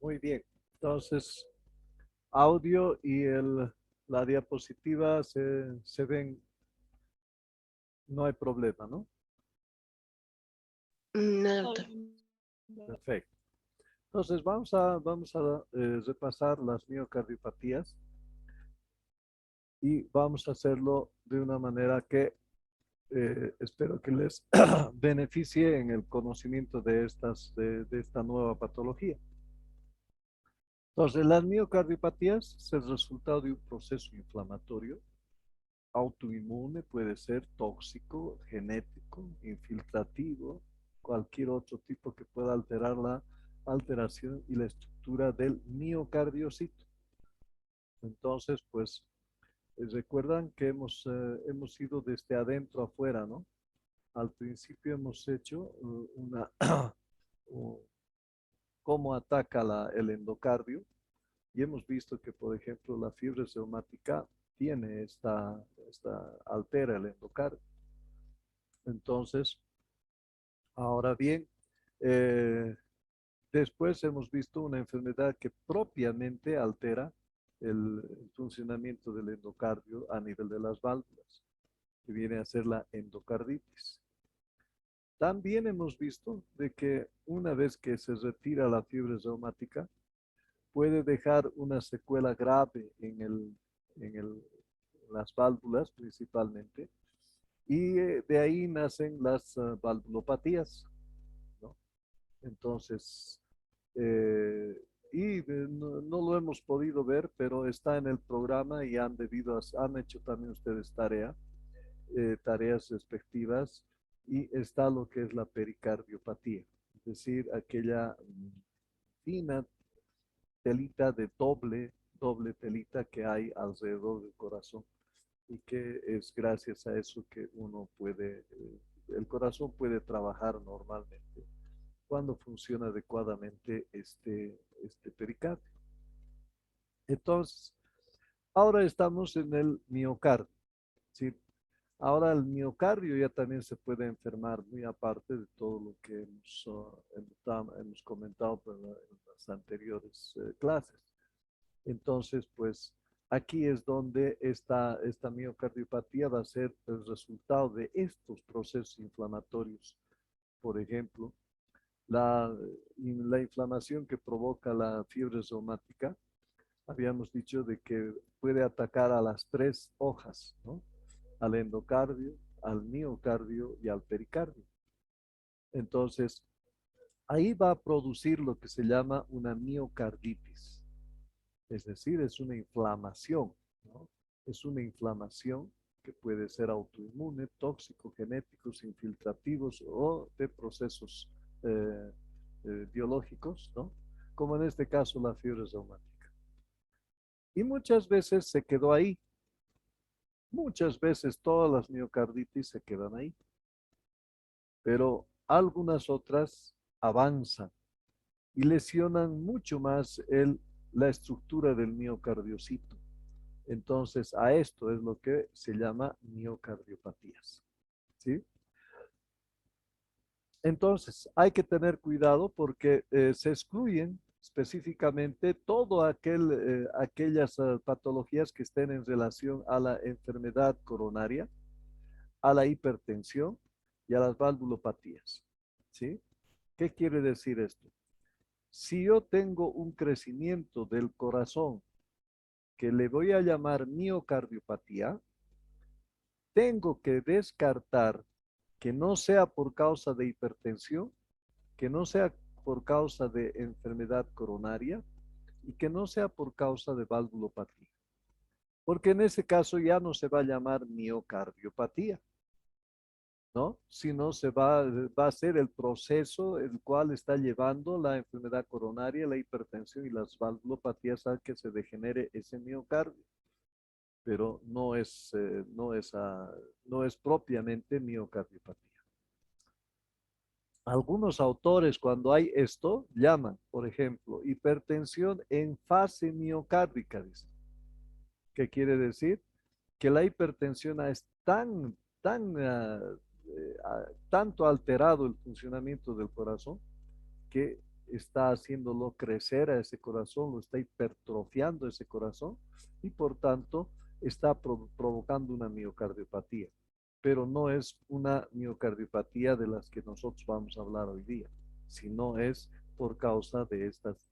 Muy bien. Entonces, audio y la diapositiva se ven, no hay problema, ¿no? No, doctor. Perfecto. Entonces, vamos a repasar las miocardiopatías y vamos a hacerlo de una manera que espero que les beneficie en el conocimiento de esta nueva patología. Entonces, las miocardiopatías es el resultado de un proceso inflamatorio autoinmune, puede ser tóxico, genético, infiltrativo, cualquier otro tipo que pueda alterar la alteración y la estructura del miocardiocito. Entonces, pues recuerdan que hemos ido desde adentro afuera, ¿no? Al principio hemos hecho uh, cómo ataca el endocardio y hemos visto que, por ejemplo, la fiebre reumática tiene altera el endocardio. Entonces, ahora bien, eh, después hemos visto una enfermedad que propiamente altera el funcionamiento del endocardio a nivel de las válvulas, que viene a ser la endocarditis. También hemos visto de que una vez que se retira la fiebre reumática, puede dejar una secuela grave en las válvulas principalmente, y de ahí nacen las valvulopatías, ¿no? Entonces, eh, no lo hemos podido ver, pero está en el programa y han hecho también ustedes tareas respectivas, y está lo que es la pericardiopatía, es decir, aquella fina telita de doble telita que hay alrededor del corazón, y que es gracias a eso que el corazón puede trabajar normalmente cuando funciona adecuadamente este pericardio. Entonces, ahora estamos en el miocardio, ¿sí? Ahora el miocardio ya también se puede enfermar, muy aparte de todo lo que hemos comentado en las anteriores clases. Entonces, pues aquí es donde esta miocardiopatía va a ser el resultado de estos procesos inflamatorios. Por ejemplo, la inflamación que provoca la fiebre reumática, habíamos dicho de que puede atacar a las tres hojas, ¿no? Al endocardio, al miocardio y al pericardio. Entonces, ahí va a producir lo que se llama una miocarditis, es decir, es una inflamación, ¿no? Es una inflamación que puede ser autoinmune, tóxico, genéticos, infiltrativos o de procesos eh, biológicos, ¿no? Como en este caso la fiebre reumática. Y muchas veces se quedó ahí. Muchas veces todas las miocarditis se quedan ahí, pero algunas otras avanzan y lesionan mucho más la estructura del miocardiocito. Entonces, a esto es lo que se llama miocardiopatías, ¿sí? Entonces, hay que tener cuidado porque se excluyen específicamente aquellas patologías que estén en relación a la enfermedad coronaria, a la hipertensión y a las valvulopatías, ¿sí? ¿Qué quiere decir esto? Si yo tengo un crecimiento del corazón que le voy a llamar miocardiopatía, tengo que descartar que no sea por causa de hipertensión, que no sea por causa de enfermedad coronaria y que no sea por causa de valvulopatía. Porque en ese caso ya no se va a llamar miocardiopatía, ¿no? Sino va a ser el proceso el cual está llevando la enfermedad coronaria, la hipertensión y las valvulopatías a que se degenere ese miocardio, pero no es propiamente miocardiopatía. Algunos autores, cuando hay esto, llaman, por ejemplo, hipertensión en fase miocárdica, dicen. ¿Qué quiere decir? Que la hipertensión es tanto alterado el funcionamiento del corazón que está haciéndolo crecer a ese corazón, lo está hipertrofiando ese corazón y por tanto está provocando una miocardiopatía. Pero no es una miocardiopatía de las que nosotros vamos a hablar hoy día, sino es por causa de estas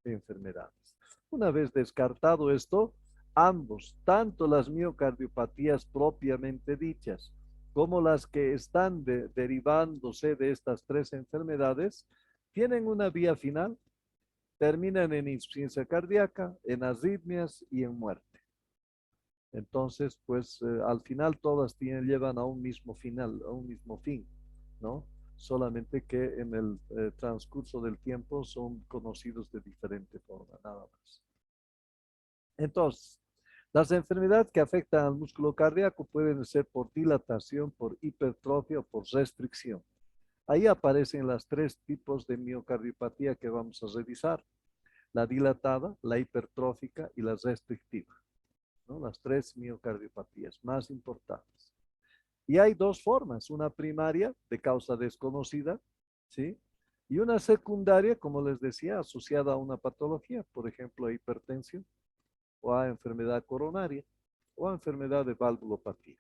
enfermedades. Una vez descartado esto, ambos, tanto las miocardiopatías propiamente dichas como las que están derivándose de estas tres enfermedades, tienen una vía final, terminan en insuficiencia cardíaca, en arritmias y en muerte. Entonces, pues al final todas llevan a un mismo final, a un mismo fin, ¿no? Solamente que en el transcurso del tiempo son conocidos de diferente forma, nada más. Entonces, las enfermedades que afectan al músculo cardíaco pueden ser por dilatación, por hipertrofia o por restricción. Ahí aparecen las tres tipos de miocardiopatía que vamos a revisar: la dilatada, la hipertrófica y la restrictiva, ¿no? Las tres miocardiopatías más importantes. Y hay dos formas: una primaria de causa desconocida, ¿sí? Y una secundaria, como les decía, asociada a una patología, por ejemplo, a hipertensión, o a enfermedad coronaria, o a enfermedad de valvulopatía,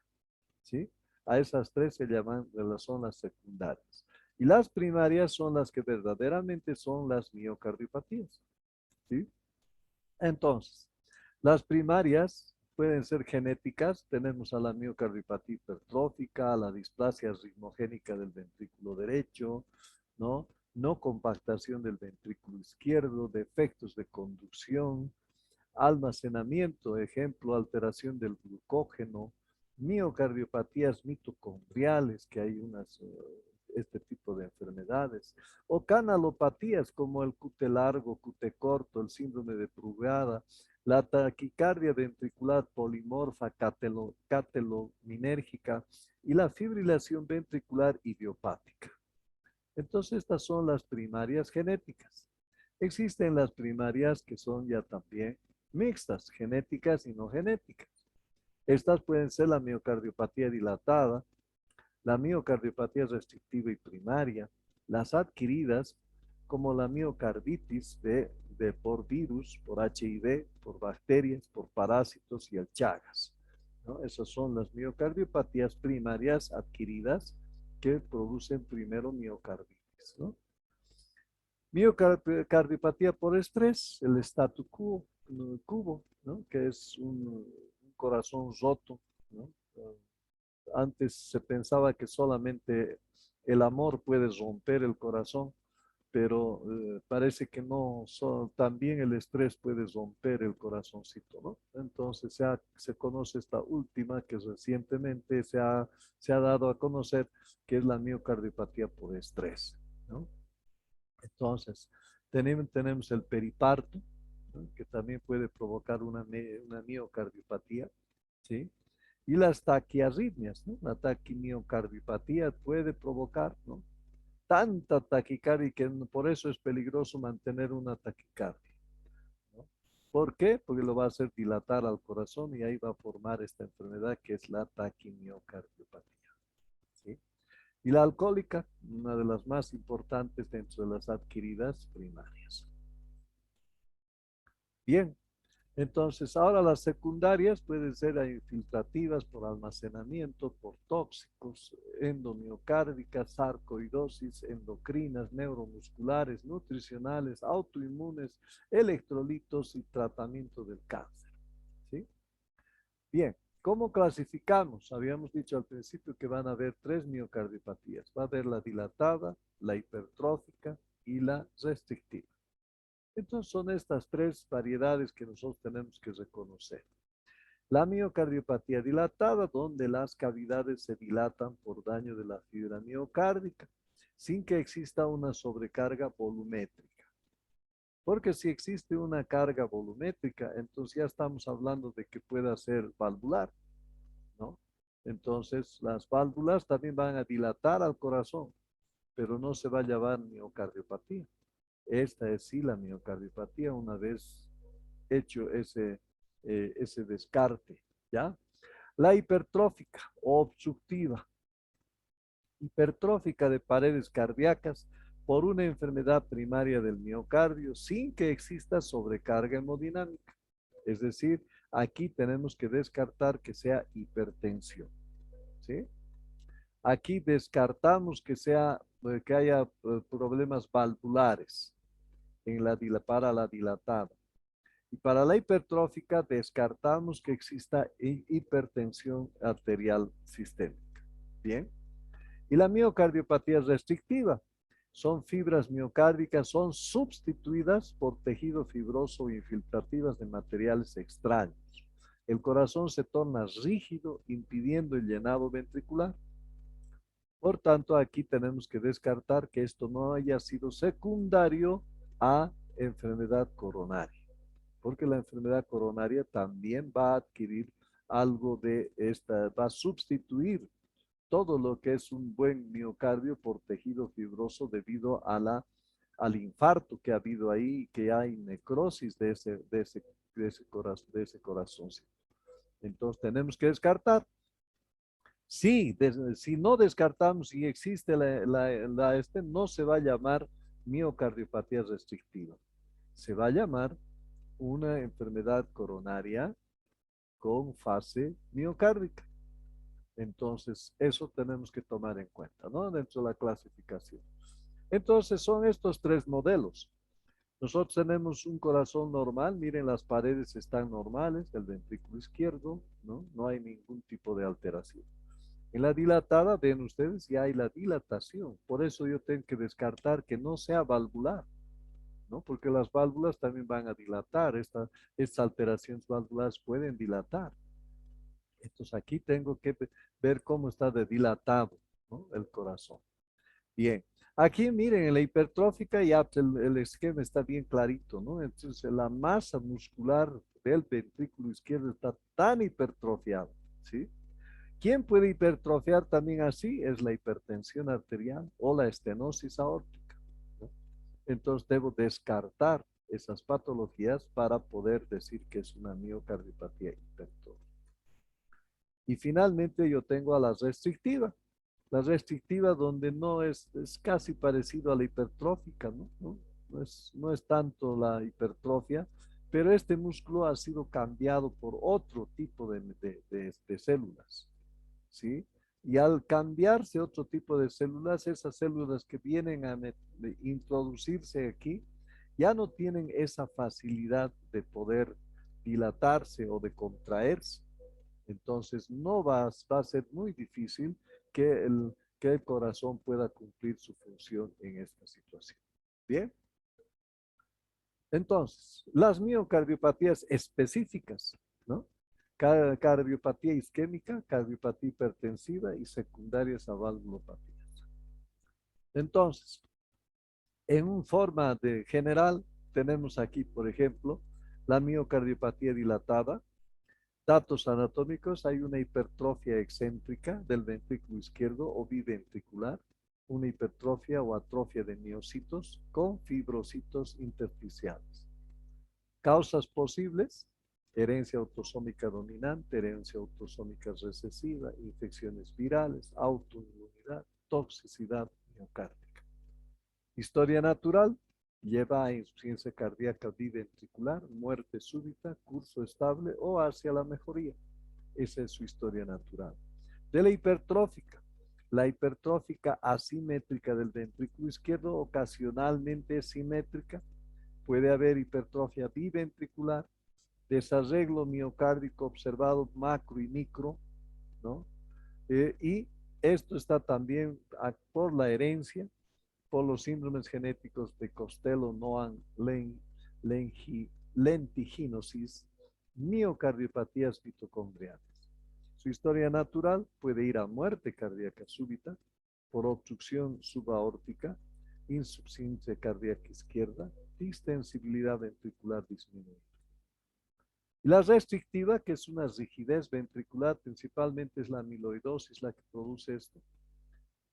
¿sí? A esas tres se llaman, son las secundarias. Y las primarias son las que verdaderamente son las miocardiopatías, ¿sí? Entonces, las primarias pueden ser genéticas. Tenemos a la miocardiopatía hipertrófica, a la displasia ritmogénica del ventrículo derecho, ¿no? No compactación del ventrículo izquierdo, defectos de conducción, almacenamiento, ejemplo, alteración del glucógeno, miocardiopatías mitocondriales, que hay este tipo de enfermedades, o canalopatías como el QT largo, QT corto, el síndrome de Brugada, la taquicardia ventricular polimorfa catelominérgica y la fibrilación ventricular idiopática. Entonces, estas son las primarias genéticas. Existen las primarias que son ya también mixtas, genéticas y no genéticas. Estas pueden ser la miocardiopatía dilatada, la miocardiopatía restrictiva y primaria, las adquiridas como la miocarditis por virus, por HIV, por bacterias, por parásitos y el Chagas, ¿no? Esas son las miocardiopatías primarias adquiridas que producen primero miocarditis, ¿no? Miocardiopatía por estrés, el statu quo, cubo, ¿no? Que es un corazón roto, ¿no? Antes se pensaba que solamente el amor puede romper el corazón, pero parece que no, también el estrés puede romper el corazoncito, ¿no? Entonces se conoce esta última que recientemente se ha dado a conocer, que es la miocardiopatía por estrés, ¿no? Entonces, tenemos el periparto, ¿no? Que también puede provocar una miocardiopatía, ¿sí? Y las taquiarritmias, ¿no? La taquimiocardiopatía puede provocar, ¿no? Tanta taquicardia que por eso es peligroso mantener una taquicardia, ¿no? ¿Por qué? Porque lo va a hacer dilatar al corazón y ahí va a formar esta enfermedad que es la taquimiocardiopatía, ¿sí? Y la alcohólica, una de las más importantes dentro de las adquiridas primarias. Bien, entonces ahora las secundarias pueden ser infiltrativas por almacenamiento, por tóxicos, endomiocárdicas, sarcoidosis, endocrinas, neuromusculares, nutricionales, autoinmunes, electrolitos y tratamiento del cáncer, ¿sí? Bien, ¿cómo clasificamos? Habíamos dicho al principio que van a haber tres miocardiopatías. Va a haber la dilatada, la hipertrófica y la restrictiva. Entonces son estas tres variedades que nosotros tenemos que reconocer. La miocardiopatía dilatada, donde las cavidades se dilatan por daño de la fibra miocárdica, sin que exista una sobrecarga volumétrica. Porque si existe una carga volumétrica, entonces ya estamos hablando de que pueda ser valvular, ¿no? Entonces, las válvulas también van a dilatar al corazón, pero no se va a llamar miocardiopatía. Esta es sí la miocardiopatía una vez hecho ese descarte, ¿ya? La hipertrófica, obstructiva, hipertrófica de paredes cardíacas, por una enfermedad primaria del miocardio sin que exista sobrecarga hemodinámica. Es decir, aquí tenemos que descartar que sea hipertensión, ¿sí? Aquí descartamos que sea, que haya problemas valvulares para la dilatada. Y para la hipertrófica descartamos que exista hipertensión arterial sistémica. Bien. Y la miocardiopatía restrictiva. Son fibras miocárdicas, son sustituidas por tejido fibroso o infiltrativas de materiales extraños. El corazón se torna rígido, impidiendo el llenado ventricular. Por tanto, aquí tenemos que descartar que esto no haya sido secundario a enfermedad coronaria, porque la enfermedad coronaria también va a adquirir algo de esta, va a sustituir todo lo que es un buen miocardio por tejido fibroso debido al infarto que ha habido ahí, que hay necrosis de ese corazón. Entonces tenemos que descartar. Sí, si no descartamos y existe no se va a llamar miocardiopatía restrictiva. Se va a llamar una enfermedad coronaria con fase miocárdica. Entonces, eso tenemos que tomar en cuenta, ¿no? Dentro de la clasificación. Entonces, son estos tres modelos. Nosotros tenemos un corazón normal, miren, las paredes están normales, el ventrículo izquierdo, ¿no? No hay ningún tipo de alteración. En la dilatada, ven ustedes, ya hay la dilatación. Por eso yo tengo que descartar que no sea valvular, ¿no? Porque las válvulas también van a dilatar. Estas alteraciones valvulares pueden dilatar. Entonces aquí tengo que ver cómo está de dilatado, ¿no? El corazón. Bien. Aquí miren, en la hipertrófica ya el esquema está bien clarito, ¿no? Entonces la masa muscular del ventrículo izquierdo está tan hipertrofiada, ¿sí? ¿Quién puede hipertrofiar también así? Es la hipertensión arterial o la estenosis aórtica, ¿no? Entonces debo descartar esas patologías para poder decir que es una miocardiopatía hipertrófica. Y finalmente yo tengo a la restrictiva. La restrictiva donde no es casi parecido a la hipertrófica, ¿no? No es tanto la hipertrofia, pero este músculo ha sido cambiado por otro tipo de células, ¿sí? Y al cambiarse otro tipo de células, esas células que vienen a introducirse aquí, ya no tienen esa facilidad de poder dilatarse o de contraerse. Entonces no va a ser muy difícil que el corazón pueda cumplir su función en esta situación. Bien. Entonces, las miocardiopatías específicas, ¿no? Cardiopatía isquémica, cardiopatía hipertensiva y secundarias a valvulopatías. Entonces, en un forma de general, tenemos aquí, por ejemplo, la miocardiopatía dilatada. Datos anatómicos, hay una hipertrofia excéntrica del ventrículo izquierdo o biventricular, una hipertrofia o atrofia de miocitos con fibrocitos intersticiales. Causas posibles: herencia autosómica dominante, herencia autosómica recesiva, infecciones virales, autoinmunidad, toxicidad miocárdica. Historia natural: lleva a insuficiencia cardíaca biventricular, muerte súbita, curso estable o hacia la mejoría. Esa es su historia natural. De la hipertrófica asimétrica del ventrículo izquierdo, ocasionalmente simétrica. Puede haber hipertrofia biventricular, desarreglo miocárdico observado macro y micro, ¿no? Y esto está también por la herencia, por los síndromes genéticos de Costello-Noan lentiginosis, miocardiopatías mitocondriales. Su historia natural puede ir a muerte cardíaca súbita por obstrucción subaórtica, insuficiencia cardíaca izquierda, distensibilidad ventricular disminuida. Y la restrictiva, que es una rigidez ventricular, principalmente es la amiloidosis la que produce esto,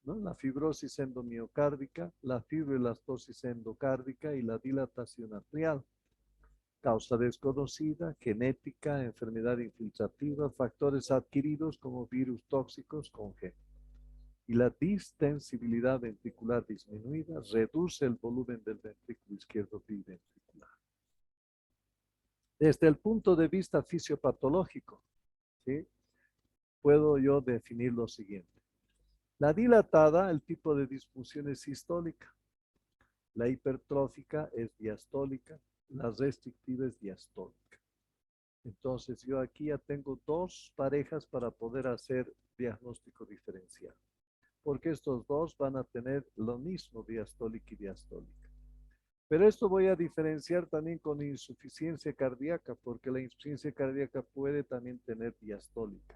¿no? La fibrosis endomiocárdica, la fibroelastosis endocárdica y la dilatación atrial. Causa desconocida, genética, enfermedad infiltrativa, factores adquiridos como virus tóxicos congénitos. y la distensibilidad ventricular disminuida reduce el volumen del ventrículo izquierdo biventricular. Desde el punto de vista fisiopatológico, ¿sí?, puedo yo definir lo siguiente. La dilatada, el tipo de disfunción es sistólica. La hipertrófica es diastólica. La restrictiva es diastólica. Entonces, yo aquí ya tengo dos parejas para poder hacer diagnóstico diferencial, porque estos dos van a tener lo mismo, diastólica y diastólica. Pero esto voy a diferenciar también con insuficiencia cardíaca, porque la insuficiencia cardíaca puede también tener diastólica.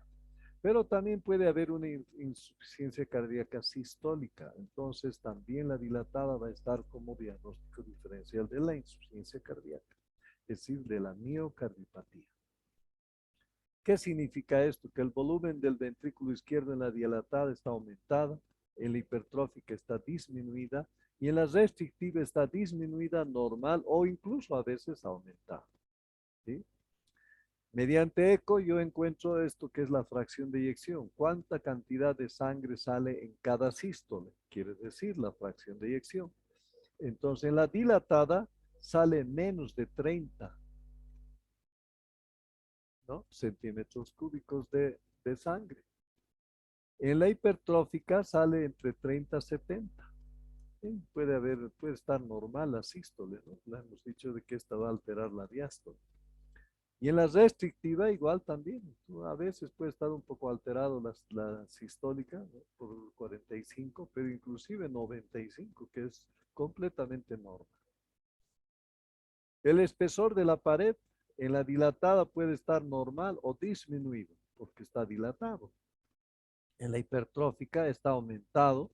Pero también puede haber una insuficiencia cardíaca sistólica. Entonces, también la dilatada va a estar como diagnóstico diferencial de la insuficiencia cardíaca, es decir, de la miocardiopatía. ¿Qué significa esto? Que el volumen del ventrículo izquierdo en la dilatada está aumentada, en la hipertrófica está disminuida y en la restrictiva está disminuida normal o incluso a veces aumentada, ¿sí? Mediante eco yo encuentro esto que es la fracción de eyección. ¿Cuánta cantidad de sangre sale en cada sístole? Quiere decir la fracción de eyección. Entonces en la dilatada sale menos de 30, ¿no?, centímetros cúbicos de sangre. En la hipertrófica sale entre 30 a 70. ¿Sí? Puede estar normal la sístole, ¿no? Le hemos dicho de que esta va a alterar la diástole. Y en la restrictiva igual también. A veces puede estar un poco alterado la sistólica, ¿no?, por 45, pero inclusive 95, que es completamente normal. El espesor de la pared en la dilatada puede estar normal o disminuido, porque está dilatado. En la hipertrófica está aumentado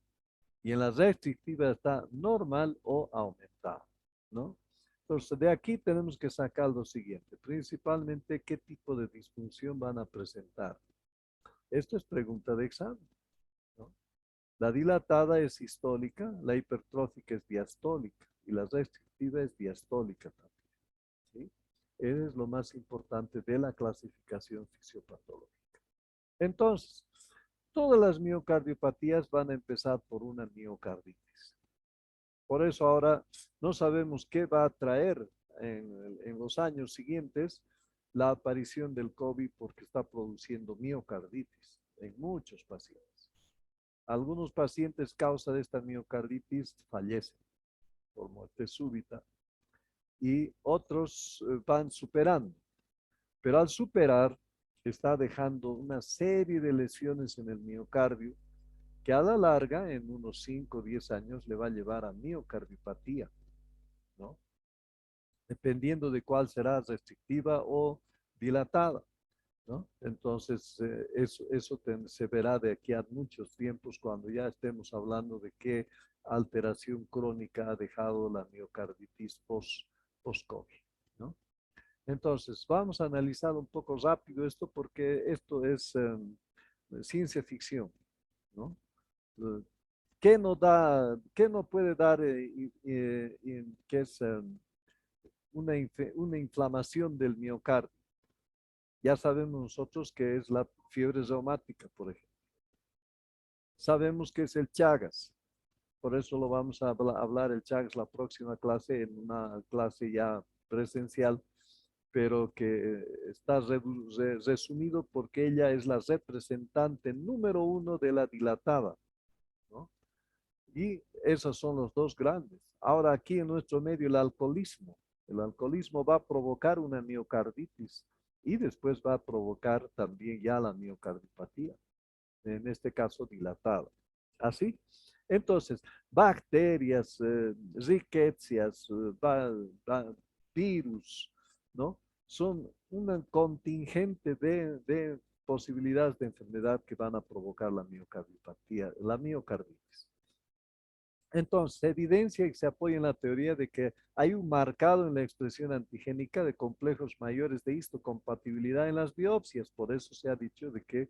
y en la restrictiva está normal o aumentado, ¿no? Entonces, de aquí tenemos que sacar lo siguiente, principalmente qué tipo de disfunción van a presentar. Esto es pregunta de examen, ¿no? La dilatada es sistólica, la hipertrófica es diastólica y la restrictiva es diastólica también, ¿sí? Eso es lo más importante de la clasificación fisiopatológica. Entonces, todas las miocardiopatías van a empezar por una miocarditis. Por eso ahora no sabemos qué va a traer en los años siguientes la aparición del COVID, porque está produciendo miocarditis en muchos pacientes. Algunos pacientes, causa de esta miocarditis, fallecen por muerte súbita y otros van superando. Pero al superar, está dejando una serie de lesiones en el miocardio que a la larga, en unos 5 o 10 años, le va a llevar a miocardiopatía, ¿no? Dependiendo de cuál será, restrictiva o dilatada, ¿no? Entonces, eso se verá de aquí a muchos tiempos cuando ya estemos hablando de qué alteración crónica ha dejado la miocarditis post-COVID, ¿no? Entonces, vamos a analizar un poco rápido esto porque esto es ciencia ficción, ¿no? ¿Qué nos da, qué nos puede dar, que es una inflamación del miocardio? Ya sabemos nosotros que es la fiebre reumática, por ejemplo. Sabemos que es el Chagas. Por eso lo vamos a hablar el Chagas la próxima clase, en una clase ya presencial, pero que está resumido porque ella es la representante número 1 de la dilatada, ¿no? Y esos son los dos grandes. Ahora aquí en nuestro medio el alcoholismo. El alcoholismo va a provocar una miocarditis y después va a provocar también ya la miocardiopatía, en este caso dilatada. ¿Así? Entonces, bacterias, riquecias, virus, ¿no? Son un contingente de posibilidades de enfermedad que van a provocar la miocardiopatía, la miocarditis. Entonces, se evidencia y se apoya en la teoría de que hay un marcado en la expresión antigénica de complejos mayores de histocompatibilidad en las biopsias. Por eso se ha dicho de que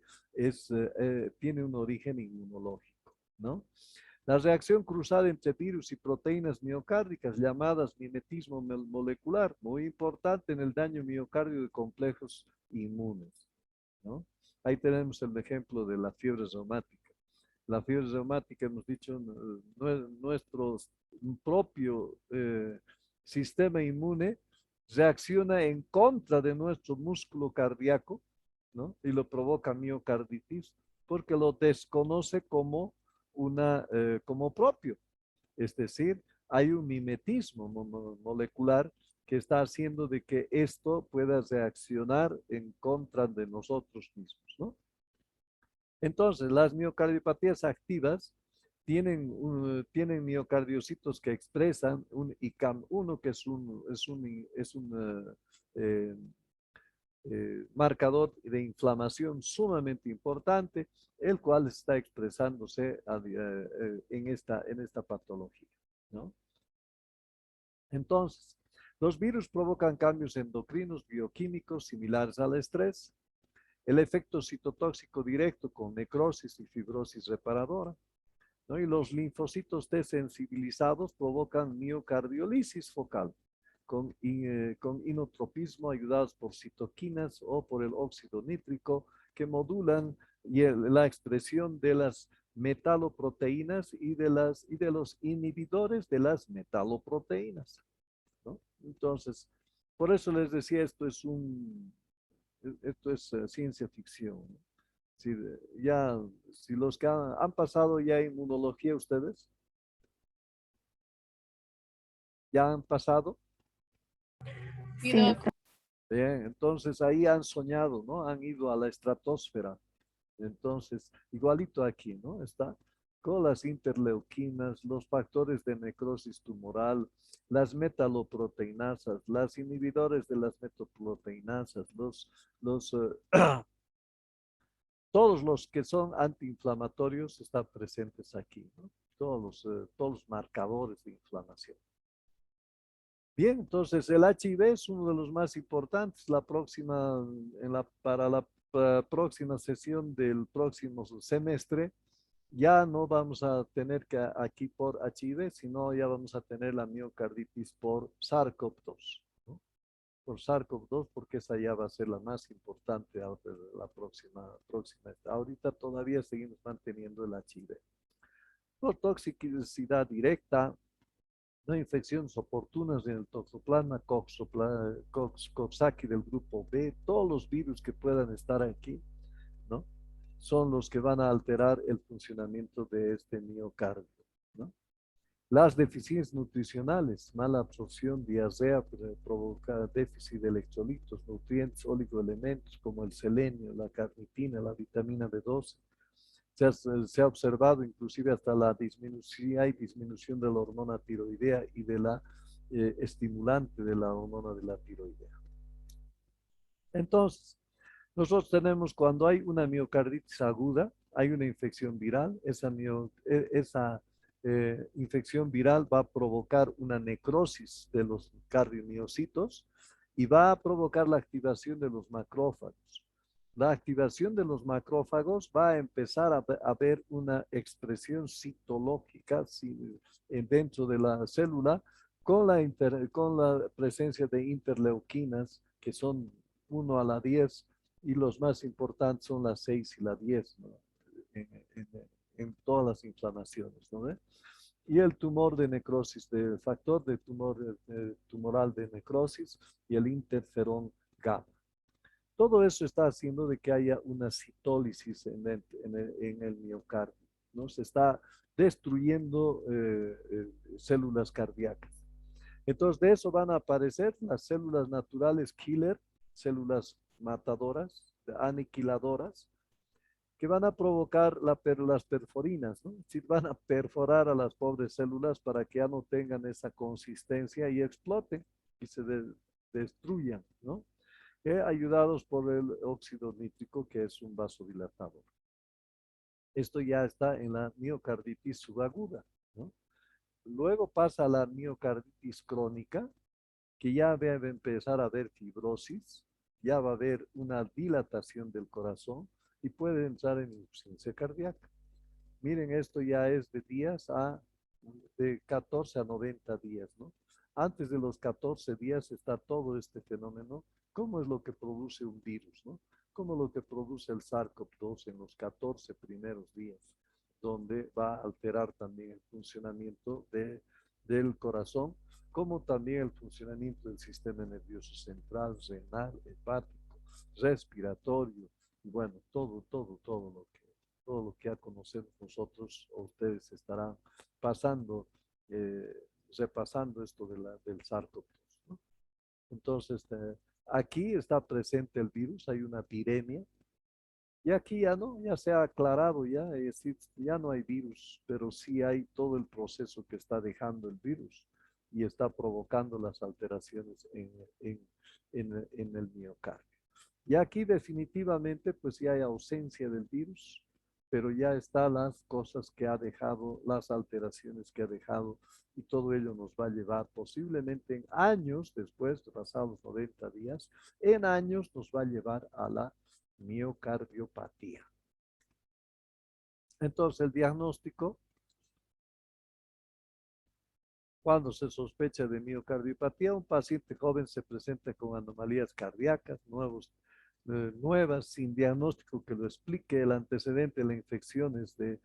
tiene un origen inmunológico, ¿no? La reacción cruzada entre virus y proteínas miocárdicas, llamadas mimetismo molecular, muy importante en el daño miocardio de complejos inmunes, ¿no? Ahí tenemos el ejemplo de la fiebre reumática. La fiebre reumática, hemos dicho, nuestro propio sistema inmune reacciona en contra de nuestro músculo cardíaco, ¿no? Y lo provoca miocarditis porque lo desconoce como como propio. Es decir, hay un mimetismo molecular que está haciendo de que esto pueda reaccionar en contra de nosotros mismos, ¿no? Entonces, las miocardiopatías activas tienen miocardiocitos que expresan un ICAM1, que es un eh, marcador de inflamación sumamente importante, el cual está expresándose en esta patología, ¿no? Entonces, los virus provocan cambios endocrinos bioquímicos similares al estrés, el efecto citotóxico directo con necrosis y fibrosis reparadora, ¿no? Y los linfocitos desensibilizados provocan miocardiolisis focal con inotropismo ayudados por citoquinas o por el óxido nítrico que modulan la expresión de las metaloproteínas y de los inhibidores de las metaloproteínas, ¿no? Entonces, por eso les decía, esto es ciencia ficción, ¿no? Si, ya, si los que han pasado ya inmunología ustedes, ya han pasado, Sí, doctor. bien, entonces ahí han soñado, ¿no? Han ido a la estratosfera. Entonces, igualito aquí, ¿no? Está con las interleuquinas, los factores de necrosis tumoral, las metaloproteinasas, las inhibidores de las metaproteinasas, los, todos los que son antiinflamatorios están presentes aquí, ¿no? Todos los marcadores de inflamación. Bien, entonces el HIV es uno de los más importantes. Para la próxima sesión del próximo semestre, ya no vamos a tener que aquí por HIV, sino ya vamos a tener la miocarditis por SARS-CoV-2, ¿no? Por SARS-CoV-2, porque esa ya va a ser la más importante la próxima. Ahorita todavía seguimos manteniendo el HIV. Por toxicidad directa, no infecciones oportunas en el toxoplasma coxsackie del grupo B, todos los virus que puedan estar aquí, ¿no? Son los que van a alterar el funcionamiento de este miocardio, ¿no? Las deficiencias nutricionales, mala absorción, diarrea, provoca déficit de electrolitos, nutrientes, oligoelementos como el selenio, la carnitina, la vitamina B12. Se ha observado inclusive hasta la disminución, hay disminución de la hormona tiroidea y de la estimulante de la hormona de la tiroidea. Entonces, nosotros tenemos cuando hay una miocarditis aguda, hay una infección viral, esa infección viral va a provocar una necrosis de los cardiomiocitos y va a provocar la activación de los macrófagos. La activación de los macrófagos va a empezar a ver una expresión citológica dentro de la célula con la presencia de interleuquinas que son 1 a la 10 y los más importantes son las 6 y la 10, ¿no? en, en- en todas las inflamaciones, ¿no? Y el tumor de necrosis, del factor de tumoral de necrosis y el interferón gamma. Todo eso está haciendo de que haya una citólisis en el miocardio, ¿no? Se está destruyendo células cardíacas. Entonces, de eso van a aparecer las células naturales killer, células matadoras, aniquiladoras, que van a provocar las perforinas, ¿no? Es decir, van a perforar a las pobres células para que ya no tengan esa consistencia y exploten y se destruyan, ¿no? Ayudados por el óxido nítrico, que es un vasodilatador. Esto ya está en la miocarditis subaguda, ¿no? Luego pasa a la miocarditis crónica, que ya va a empezar a haber fibrosis, ya va a haber una dilatación del corazón y puede entrar en insuficiencia cardíaca. Miren, esto ya es de 14 a 90 días, ¿no? Antes de los 14 días está todo este fenómeno. ¿Cómo es lo que produce un virus, no? ¿Cómo lo que produce el SARS-CoV-2 en los 14 primeros días? donde va a alterar también el funcionamiento del corazón, como también el funcionamiento del sistema nervioso central, renal, hepático, respiratorio, y bueno, todo lo que ya conocemos nosotros, o ustedes estarán pasando, eh, repasando esto del SARS-CoV-2, ¿no? Entonces, aquí está presente el virus, hay una viremia, y aquí ya no, ya se ha aclarado, ya, es decir, ya no hay virus, pero sí hay todo el proceso que está dejando el virus y está provocando las alteraciones en el miocardio. Y aquí definitivamente pues ya hay ausencia del virus, pero ya están las cosas que ha dejado, las alteraciones que ha dejado, y todo ello nos va a llevar posiblemente en años, después de pasados 90 días, en años nos va a llevar a la miocardiopatía. Entonces, el diagnóstico, cuando se sospecha de miocardiopatía, un paciente joven se presenta con anomalías cardíacas nuevas, sin diagnóstico que lo explique. El antecedente de la infección es de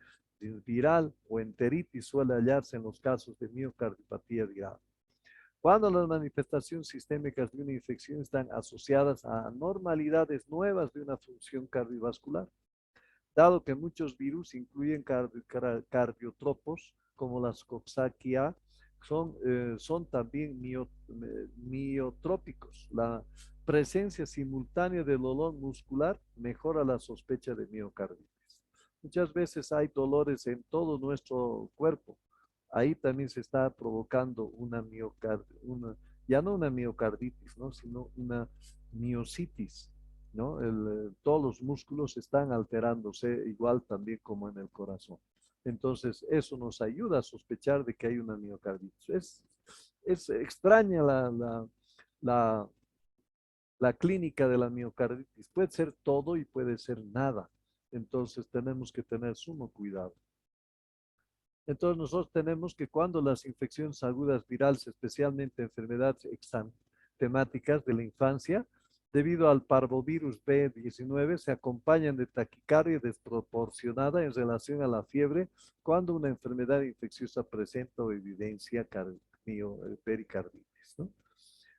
viral o enteritis, suele hallarse en los casos de miocardiopatía viral. Cuando las manifestaciones sistémicas de una infección están asociadas a anormalidades nuevas de una función cardiovascular, dado que muchos virus incluyen cardiotropos como las Coxsackie, son también miotrópicos. La presencia simultánea del dolor muscular mejora la sospecha de miocarditis. Muchas veces hay dolores en todo nuestro cuerpo. Ahí también se está provocando ya no una miocarditis, ¿no? Sino una miositis, ¿no? Todos los músculos están alterándose igual también como en el corazón. Entonces, eso nos ayuda a sospechar de que hay una miocarditis. Es extraña la, la clínica de la miocarditis. Puede ser todo y puede ser nada. Entonces, tenemos que tener sumo cuidado. Entonces, nosotros tenemos que cuando las infecciones agudas virales, especialmente enfermedades exantemáticas de la infancia, debido al parvovirus B19, se acompañan de taquicardia desproporcionada en relación a la fiebre cuando una enfermedad infecciosa presenta o evidencia pericarditis, ¿no?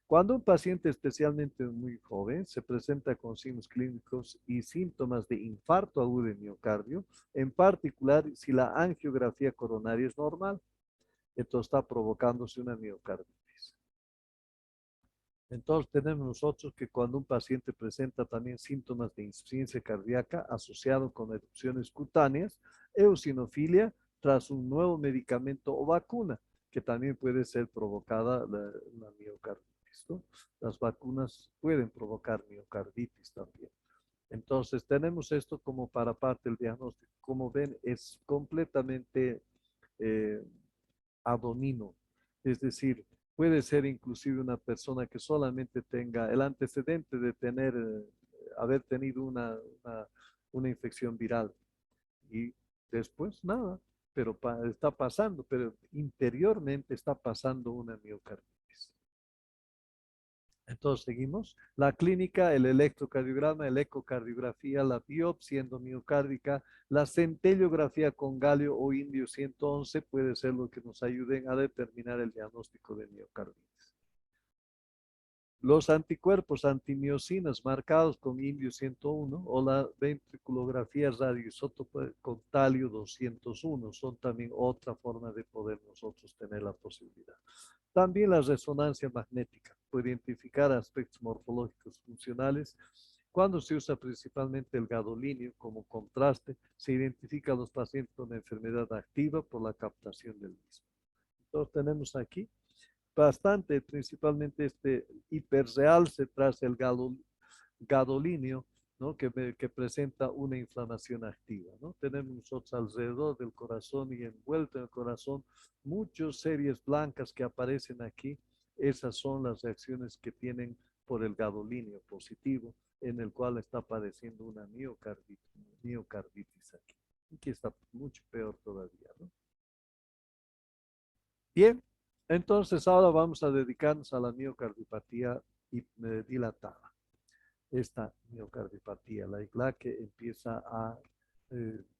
Cuando un paciente, especialmente muy joven, se presenta con signos clínicos y síntomas de infarto agudo de miocardio, en particular si la angiografía coronaria es normal, esto está provocándose una miocarditis. Entonces tenemos nosotros que cuando un paciente presenta también síntomas de insuficiencia cardíaca asociado con erupciones cutáneas, eosinofilia tras un nuevo medicamento o vacuna, que también puede ser provocada la miocarditis, ¿no? Las vacunas pueden provocar miocarditis también. Entonces tenemos esto como para parte del diagnóstico. Como ven, es completamente eh, anónimo, es decir, puede ser inclusive una persona que solamente tenga el antecedente de haber tenido una infección viral y después nada, pero está pasando, pero interiormente está pasando una miocarditis. Entonces seguimos. La clínica, el electrocardiograma, el ecocardiografía, la biopsia endomiocárdica, la centellografía con galio o indio 111 puede ser lo que nos ayuden a determinar el diagnóstico de miocarditis. Los anticuerpos antimiosinas marcados con indio 101 o la ventriculografía radioisótopo con talio 201 son también otra forma de poder nosotros tener la posibilidad. También la resonancia magnética puede identificar aspectos morfológicos funcionales. Cuando se usa principalmente el gadolínio como contraste, se identifica a los pacientes con enfermedad activa por la captación del mismo. Entonces tenemos aquí bastante, principalmente este hiperrealce tras el gadolínio, ¿no? Que presenta una inflamación activa, ¿no? Tenemos nosotros alrededor del corazón y envuelto en el corazón muchas series blancas que aparecen aquí. Esas son las reacciones que tienen por el gadolínio positivo, en el cual está padeciendo una miocarditis aquí. Aquí está mucho peor todavía, ¿no? Bien, entonces ahora vamos a dedicarnos a la miocardiopatía dilatada. Esta miocardiopatía, la que empieza a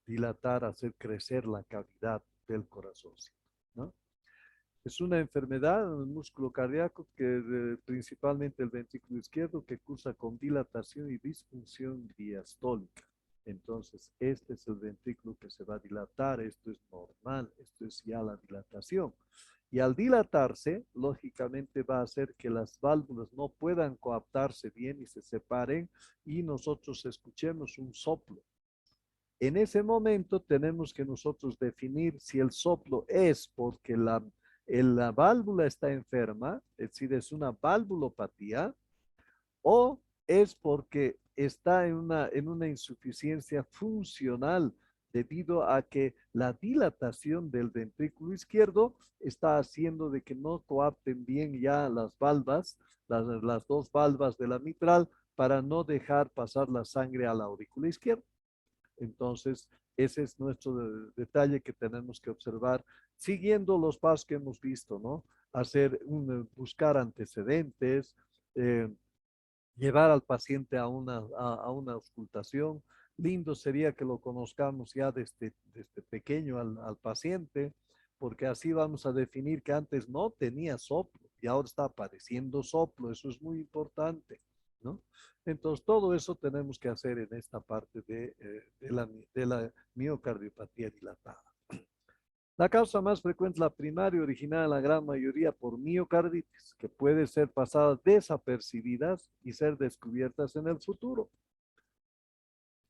dilatar, hacer crecer la cavidad del corazoncito, ¿no? Es una enfermedad en el músculo cardíaco que principalmente el ventrículo izquierdo que cursa con dilatación y disfunción diastólica. Entonces, este es el ventrículo que se va a dilatar, esto es normal, esto es ya la dilatación. Y al dilatarse, lógicamente va a hacer que las válvulas no puedan coaptarse bien y se separen y nosotros escuchemos un soplo. En ese momento tenemos que nosotros definir si el soplo es porque la válvula está enferma, es decir, es una valvulopatía, o es porque está en una insuficiencia funcional debido a que la dilatación del ventrículo izquierdo está haciendo de que no coapten bien ya las valvas, las dos valvas de la mitral, para no dejar pasar la sangre a la aurícula izquierda. Entonces, ese es nuestro detalle que tenemos que observar, siguiendo los pasos que hemos visto, ¿no? Buscar antecedentes, eh, llevar al paciente a una auscultación. Lindo sería que lo conozcamos ya desde pequeño al paciente, porque así vamos a definir que antes no tenía soplo y ahora está apareciendo soplo. Eso es muy importante, ¿no? Entonces, todo eso tenemos que hacer en esta parte de la miocardiopatía dilatada. La causa más frecuente es la primaria, originada en la gran mayoría por miocarditis, que puede ser pasadas desapercibidas y ser descubiertas en el futuro.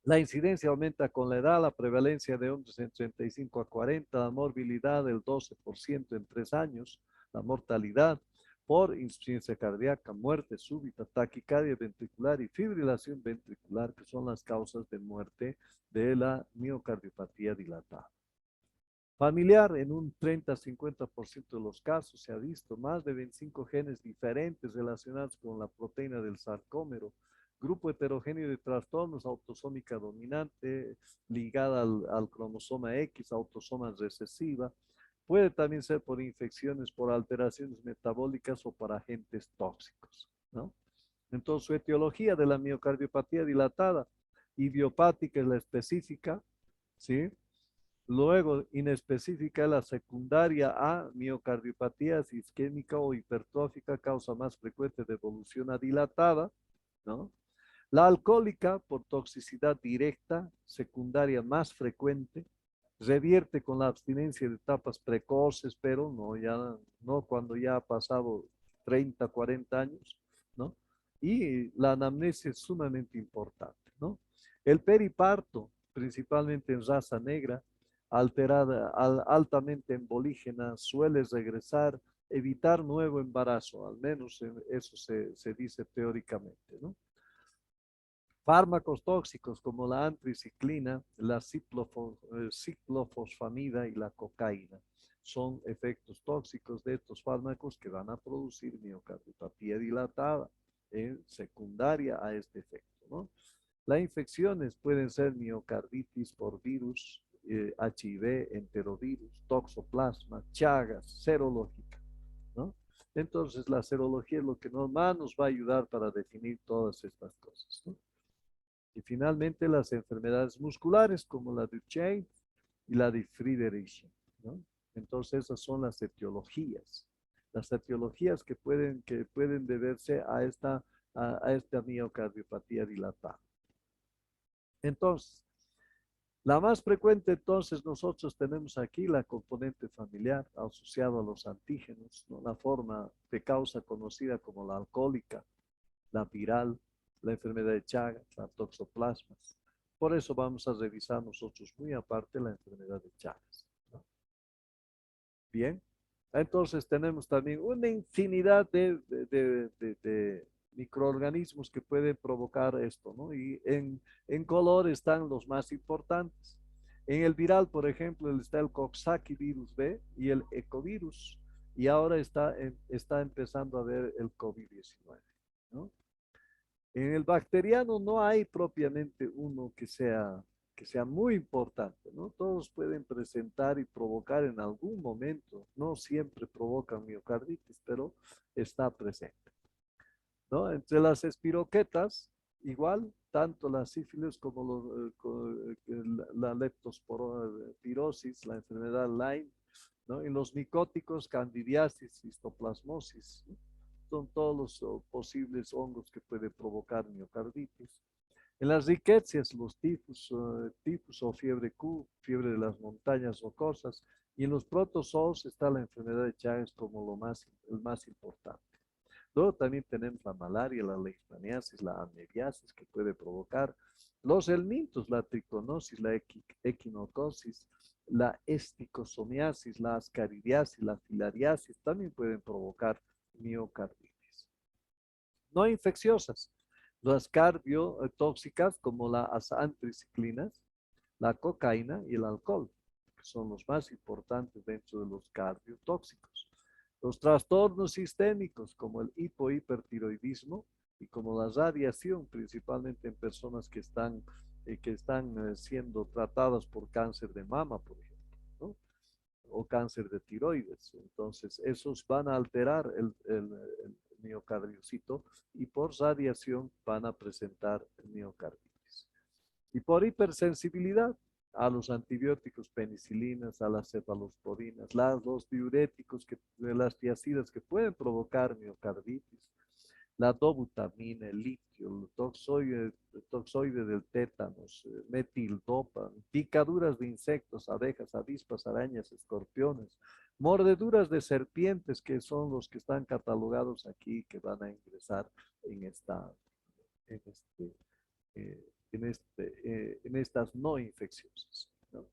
La incidencia aumenta con la edad, la prevalencia de hombres en 35 a 40, la morbilidad del 12% en 3 años, la mortalidad por insuficiencia cardíaca, muerte súbita, taquicardia ventricular y fibrilación ventricular, que son las causas de muerte de la miocardiopatía dilatada. Familiar, en un 30-50% de los casos se ha visto más de 25 genes diferentes relacionados con la proteína del sarcómero, grupo heterogéneo de trastornos, autosómica dominante, ligada al cromosoma X, autosoma recesiva. Puede también ser por infecciones, por alteraciones metabólicas o por agentes tóxicos, ¿no? Entonces, su etiología de la miocardiopatía dilatada, idiopática es la específica, ¿sí? Luego, inespecífica, la secundaria a miocardiopatías isquémica o hipertrófica, causa más frecuente de evolución dilatada, ¿no? La alcohólica, por toxicidad directa, secundaria más frecuente, revierte con la abstinencia de etapas precoces, pero no cuando ya ha pasado 30, 40 años, ¿no? Y la anamnesia es sumamente importante, ¿no? El periparto, principalmente en raza negra, alterada, altamente embolígena, suele regresar, evitar nuevo embarazo, al menos eso se dice teóricamente, ¿no? Fármacos tóxicos como la antriciclina, la ciclofosfamida y la cocaína son efectos tóxicos de estos fármacos que van a producir miocardiopatía dilatada secundaria a este efecto, ¿no? Las infecciones pueden ser miocarditis por virus, HIV, enterovirus, toxoplasma, chagas, serológica, ¿no? Entonces, la serología es lo que más nos va a ayudar para definir todas estas cosas, ¿no? Y finalmente las enfermedades musculares como la Duchenne y la de Friedreich, ¿no? Entonces esas son las etiologías que pueden deberse a esta miocardiopatía dilatada. Entonces, la más frecuente, entonces, nosotros tenemos aquí la componente familiar asociada a los antígenos, ¿no? La forma de causa conocida como la alcohólica, la viral, la enfermedad de Chagas, la toxoplasmas. Por eso vamos a revisar nosotros muy aparte la enfermedad de Chagas, ¿no? Bien, entonces tenemos también una infinidad de microorganismos que pueden provocar esto, ¿no? Y en color están los más importantes. En el viral, por ejemplo, está el Coxsackie virus B y el ecovirus. Y ahora está empezando a ver el COVID-19, ¿no? En el bacteriano no hay propiamente uno que sea muy importante, ¿no? Todos pueden presentar y provocar en algún momento, no siempre provocan miocarditis, pero está presente, ¿no? Entre las espiroquetas Igual, tanto la sífilis como la leptospirosis, la enfermedad Lyme, ¿no? En los micóticos, candidiasis, histoplasmosis, ¿no? Son todos los posibles hongos que puede provocar miocarditis. En las riquecias, los tifus o fiebre Q, fiebre de las montañas rocosas, y en los protozoos está la enfermedad de Chagas como el más importante. Luego también tenemos la malaria, la leishmaniasis, la amebiasis que puede provocar, los helmintos, la triconosis, la equinocosis, la esticosomiasis, la ascaridiasis, la filariasis también pueden provocar miocarditis. No infecciosas, las cardiotóxicas como las antriciclinas, la cocaína y el alcohol, que son los más importantes dentro de los cardiotóxicos. Los trastornos sistémicos como el hipohipertiroidismo y como la radiación, principalmente en personas que están siendo tratadas por cáncer de mama, por ejemplo, ¿no? O cáncer de tiroides. Entonces, esos van a alterar el miocardiocito y por radiación van a presentar miocarditis. Y por hipersensibilidad a los antibióticos, penicilinas, a las cefalosporinas, los diuréticos, las tiacidas que pueden provocar miocarditis, la dobutamina, el litio, el toxoide del tétanos, metildopa, picaduras de insectos, abejas, avispas, arañas, escorpiones, mordeduras de serpientes, que son los que están catalogados aquí, que van a ingresar en esta, en este, en estas no infecciosas, ¿no?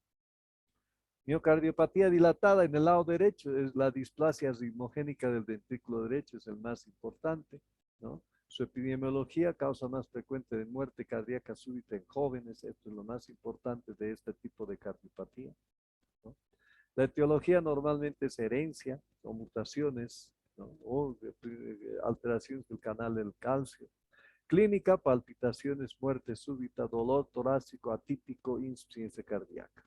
Miocardiopatía dilatada en el lado derecho es la displasia ritmogénica del ventrículo derecho, es el más importante, ¿no? Su epidemiología, causa más frecuente de muerte cardíaca súbita en jóvenes, esto es lo más importante de este tipo de cardiopatía, ¿no? La etiología normalmente es herencia o mutaciones, ¿no? O alteraciones del canal del calcio. Clínica, palpitaciones, muerte súbita, dolor torácico atípico, insuficiencia cardíaca.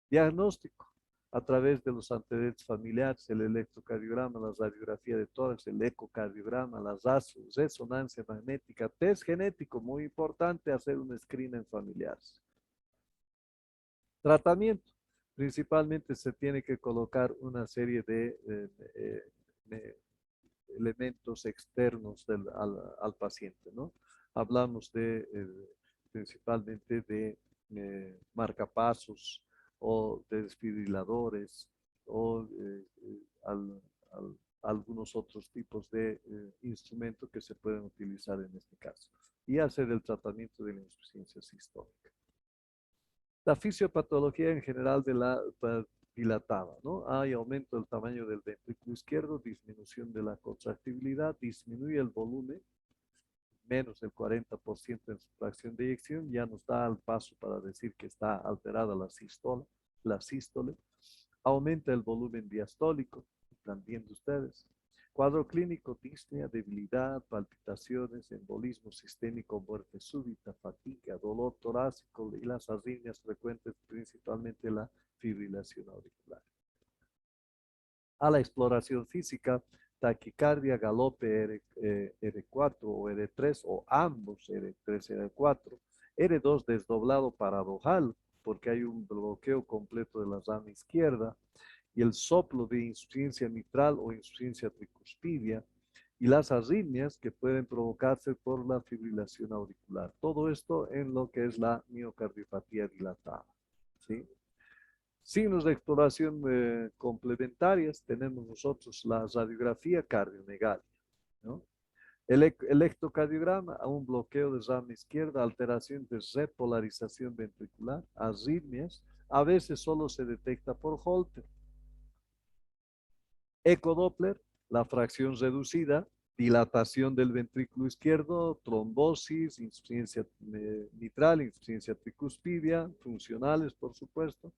Diagnóstico, a través de los antecedentes familiares, el electrocardiograma, la radiografía de tórax, el ecocardiograma, las resonancia magnética, test genético, muy importante hacer un screen en familiares. Tratamiento, principalmente se tiene que colocar una serie de elementos externos al paciente, ¿no? Hablamos principalmente de marcapasos o de desfibriladores o algunos otros tipos de instrumentos que se pueden utilizar en este caso y hacer el tratamiento de la insuficiencia sistólica. La fisiopatología en general de la dilatada, ¿no? Hay aumento del tamaño del ventrículo izquierdo, disminución de la contractibilidad, disminuye el volumen, menos del 40% en su fracción de eyección, ya nos da el paso para decir que está alterada la sístole, aumenta el volumen diastólico, están viendo ustedes. Cuadro clínico, disnea, debilidad, palpitaciones, embolismo sistémico, muerte súbita, fatiga, dolor torácico y las arritmias frecuentes, principalmente la fibrilación auricular. A la exploración física, taquicardia, galope R4 o R3 o ambos R3, R4, R2 desdoblado paradojal, porque hay un bloqueo completo de la rama izquierda, y el soplo de insuficiencia mitral o insuficiencia tricuspidia, y las arritmias que pueden provocarse por la fibrilación auricular. Todo esto en lo que es la miocardiopatía dilatada, ¿sí? Signos de exploración complementarias, tenemos nosotros la radiografía cardiomegalia, ¿no? El electrocardiograma, a un bloqueo de rama izquierda, alteración de repolarización ventricular, arritmias, a veces solo se detecta por Holter. Ecodoppler, la fracción reducida, dilatación del ventrículo izquierdo, trombosis, insuficiencia mitral, insuficiencia tricuspidia, funcionales, por supuesto,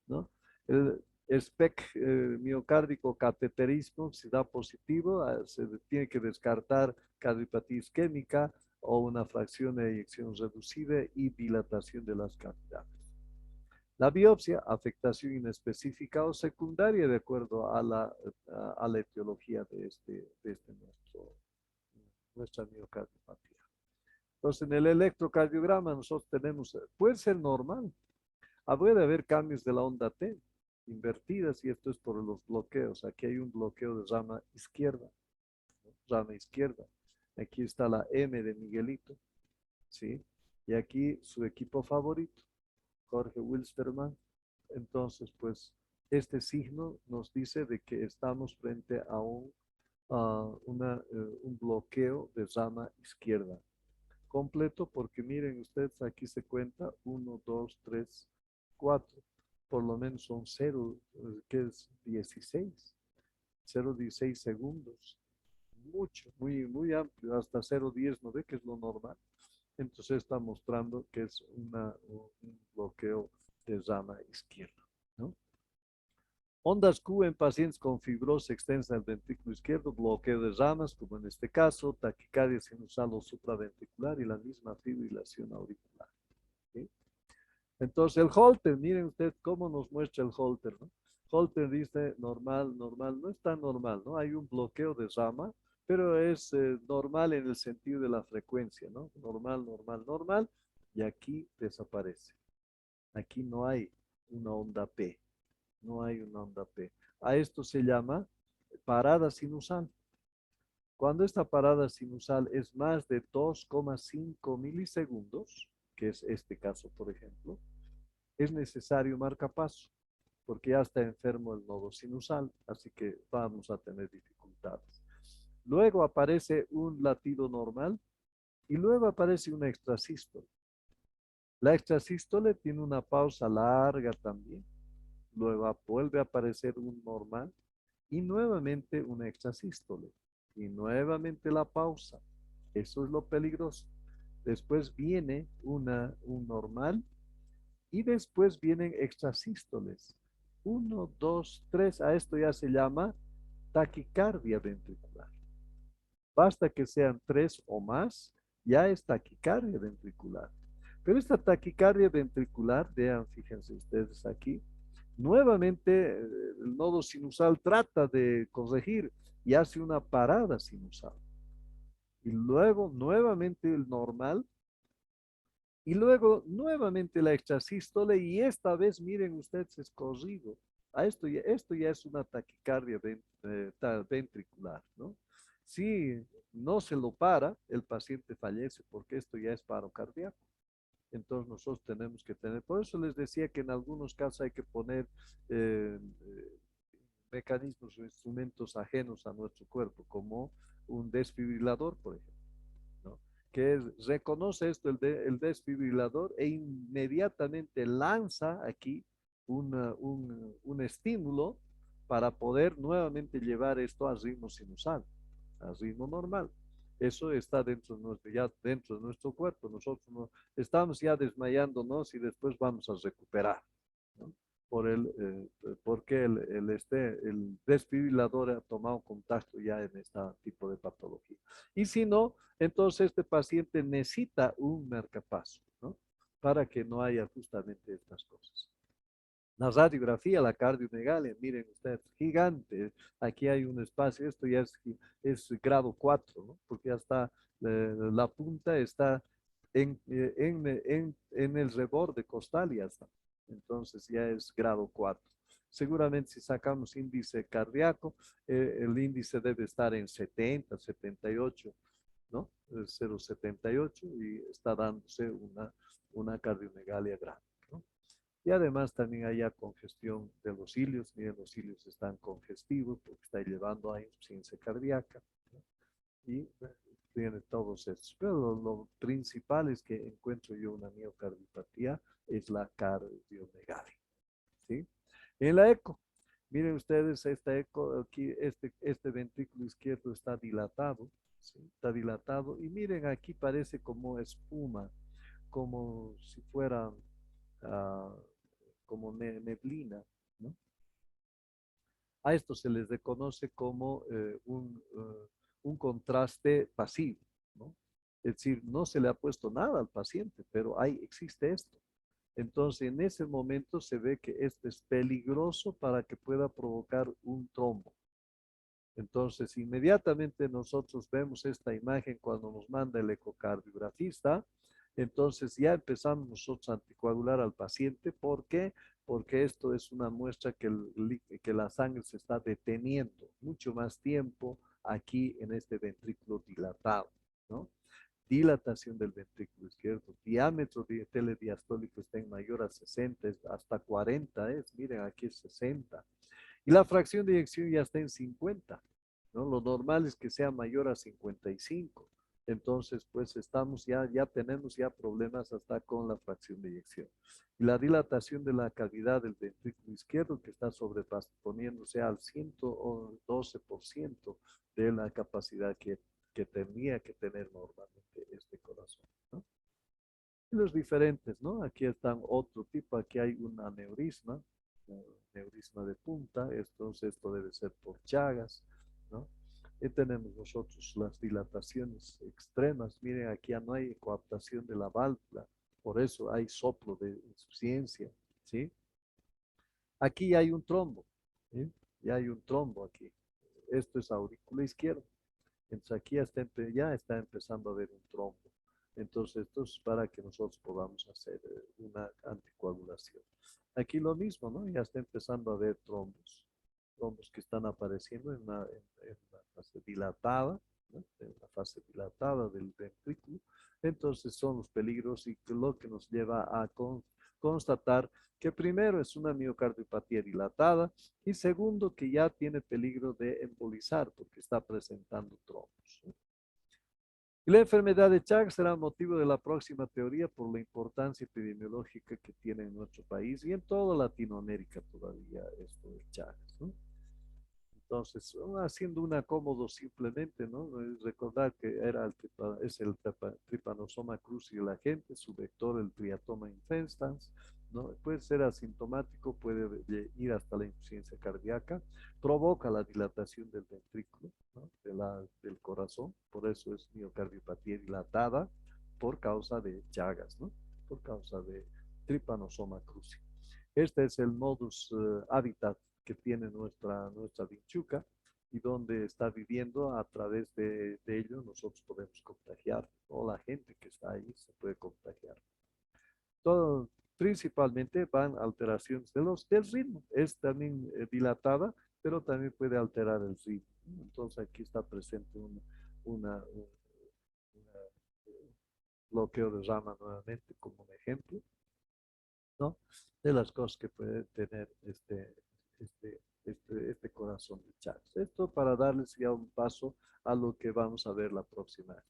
¿no? El SPEC miocárdico cateterismo, si da positivo, se tiene que descartar cardiopatía isquémica o una fracción de eyección reducida y dilatación de las cavidades. La biopsia, afectación inespecífica o secundaria de acuerdo a la etiología de nuestra miocardiopatía. Entonces, en el electrocardiograma nosotros tenemos, puede ser normal, puede haber cambios de la onda T invertidas y esto es por los bloqueos. Aquí hay un bloqueo de rama izquierda, ¿no? Rama izquierda. Aquí está la M de Miguelito, ¿sí? Y aquí su equipo favorito, Jorge Wilstermann. Entonces, pues, este signo nos dice de que estamos frente a un bloqueo de rama izquierda completo, porque miren ustedes, aquí se cuenta 1, 2, 3, 4, por lo menos son 0, que es 16, 0,16 segundos, mucho, muy amplio, hasta 0,10, ¿no ve? Que es lo normal. Entonces está mostrando que es un bloqueo de rama izquierda, ¿no? Ondas Q en pacientes con fibrosis extensa del ventrículo izquierdo, bloqueo de ramas, como en este caso, taquicardia sinusal o supraventricular y la misma fibrilación auricular, ¿sí? Entonces el Holter, miren ustedes cómo nos muestra el Holter, ¿no? Holter dice normal, normal, no es tan normal, ¿no? Hay un bloqueo de rama, pero es normal en el sentido de la frecuencia, ¿no? Normal, normal, normal, y aquí desaparece. Aquí no hay una onda P, no hay una onda P. A esto se llama parada sinusal. Cuando esta parada sinusal es más de 2,5 milisegundos, que es este caso, por ejemplo, es necesario marcapaso, porque ya está enfermo el nodo sinusal, así que vamos a tener dificultades. Luego aparece un latido normal y luego aparece una extrasístole. La extrasístole tiene una pausa larga también. Luego vuelve a aparecer un normal y nuevamente una extrasístole. Y nuevamente la pausa. Eso es lo peligroso. Después viene un normal y después vienen extrasístoles. 1, 2, 3. A esto ya se llama taquicardia ventricular. Basta que sean 3 o más, ya es taquicardia ventricular. Pero esta taquicardia ventricular, vean, fíjense ustedes aquí, nuevamente el nodo sinusal trata de corregir y hace una parada sinusal. Y luego nuevamente el normal y luego nuevamente la extrasístole y esta vez miren ustedes es corrido. Esto ya es una taquicardia ventricular, ¿no? Si no se lo para, el paciente fallece porque esto ya es paro cardíaco. Entonces nosotros tenemos que tener, por eso les decía que en algunos casos hay que poner mecanismos o instrumentos ajenos a nuestro cuerpo, como un desfibrilador, por ejemplo, ¿no? Que reconoce esto el desfibrilador e inmediatamente lanza aquí un estímulo para poder nuevamente llevar esto al ritmo sinusal, al ritmo normal. Eso está ya dentro de nuestro cuerpo. Nosotros no, estamos ya desmayándonos y después vamos a recuperar, ¿no? Porque el desfibrilador ha tomado contacto ya en este tipo de patología. Y si no, entonces este paciente necesita un marcapaso, ¿no? Para que no haya justamente estas cosas. La radiografía, la cardiomegalia, miren ustedes, gigante. Aquí hay un espacio, esto ya es grado 4, ¿no? Porque ya está, la punta está en el reborde costal y ya está. Entonces ya es grado 4. Seguramente si sacamos índice cardíaco, el índice debe estar en 70, 78, ¿no? 0,78 y está dándose una cardiomegalia grande, ¿no? Y además también hay congestión de los cilios, miren, los cilios están congestivos porque está llevando a insuficiencia cardíaca, ¿no? Y tiene todos estos. Pero lo principal es que encuentro yo una miocardiopatía, es la cardiomegalia, ¿sí? En la eco, miren ustedes, esta eco, aquí, este ventrículo izquierdo está dilatado, ¿sí? Está dilatado, y miren, aquí parece como espuma, como si fuera ah, como neblina, ¿no? A esto se les reconoce como un contraste pasivo, ¿no? Es decir, no se le ha puesto nada al paciente, pero ahí existe esto. Entonces, en ese momento se ve que esto es peligroso para que pueda provocar un trombo. Entonces, inmediatamente nosotros vemos esta imagen cuando nos manda el ecocardiografista. Entonces, ya empezamos nosotros a anticoagular al paciente. ¿Por qué? Porque esto es una muestra que, que la sangre se está deteniendo mucho más tiempo aquí en este ventrículo dilatado, ¿no? Dilatación del ventrículo izquierdo, diámetro telediastólico está en mayor a 60, hasta 40 es, miren, aquí es 60. Y la fracción de eyección ya está en 50, ¿no? Lo normal es que sea mayor a 55. Entonces, pues estamos ya tenemos ya problemas hasta con la fracción de eyección. Y la dilatación de la cavidad del ventrículo izquierdo que está sobreponiéndose al 112% de la capacidad que tenía que tener normalmente este corazón, ¿no? Y los diferentes, ¿no? Aquí están otro tipo, aquí hay un aneurisma, neurisma de punta, esto debe ser por Chagas, ¿no? Y tenemos nosotros las dilataciones extremas, miren, aquí ya no hay coaptación de la válvula, por eso hay soplo de insuficiencia, ¿sí? Aquí ya hay un trombo, ¿sí? Ya hay un trombo aquí, esto es aurícula izquierda. Entonces aquí ya está empezando a haber un trombo. Entonces esto es para que nosotros podamos hacer una anticoagulación. Aquí lo mismo, ¿no? Ya está empezando a haber trombos que están apareciendo en la fase dilatada, ¿no? En la fase dilatada del ventrículo. Entonces son los peligros y lo que nos lleva a constatar que primero es una miocardiopatía dilatada y segundo que ya tiene peligro de embolizar porque está presentando trombos. Y la enfermedad de Chagas será motivo de la próxima teoría por la importancia epidemiológica que tiene en nuestro país y en toda Latinoamérica todavía esto de Chagas, ¿no? Entonces, haciendo un acomodo simplemente, ¿no? Recordar que es el Trypanosoma cruzi de la gente, su vector, el Triatoma infestans, ¿no? Puede ser asintomático, puede ir hasta la insuficiencia cardíaca, provoca la dilatación del ventrículo, ¿no? Del corazón, por eso es miocardiopatía dilatada, por causa de Chagas, ¿no? Por causa de Trypanosoma cruzi. Este es el modus habitat que tiene nuestra vinchuca y donde está viviendo a través de ello nosotros podemos contagiar, o la gente que está ahí se puede contagiar. Todo, principalmente van alteraciones del ritmo, es también dilatada, pero también puede alterar el ritmo. Entonces aquí está presente un bloqueo de rama nuevamente como un ejemplo, ¿no? De las cosas que puede tener este corazón de Chagas. Esto para darles ya un paso a lo que vamos a ver la próxima vez.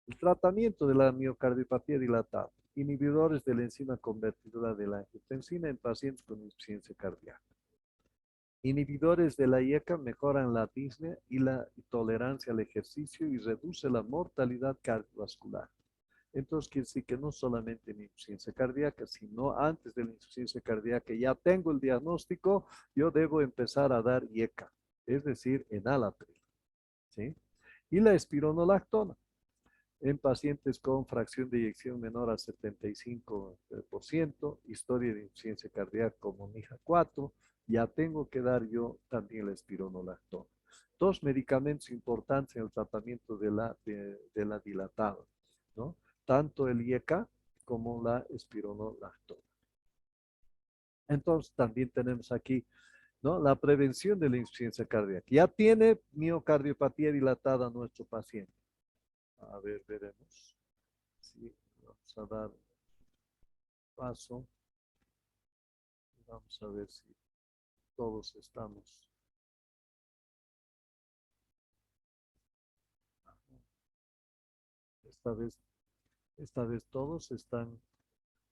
El tratamiento de la miocardiopatía dilatada, inhibidores de la enzima convertidora de la angiotensina en pacientes con insuficiencia cardíaca. Inhibidores de la IECA mejoran la disnea y la tolerancia al ejercicio y reduce la mortalidad cardiovascular. Entonces quiere decir que no solamente en insuficiencia cardíaca, sino antes de la insuficiencia cardíaca, ya tengo el diagnóstico, yo debo empezar a dar IECA, es decir, enalapril, ¿sí? Y la espironolactona en pacientes con fracción de eyección menor a 75%, historia de insuficiencia cardíaca como MIJA 4, ya tengo que dar yo también la espironolactona. Dos medicamentos importantes en el tratamiento de la dilatada, ¿no? Tanto el IECA como la espironolactona. Entonces también tenemos aquí, ¿no? La prevención de la insuficiencia cardíaca. Ya tiene miocardiopatía dilatada nuestro paciente. A ver, veremos. Sí, vamos a dar paso. Vamos a ver si todos estamos. Esta vez, esta vez todos están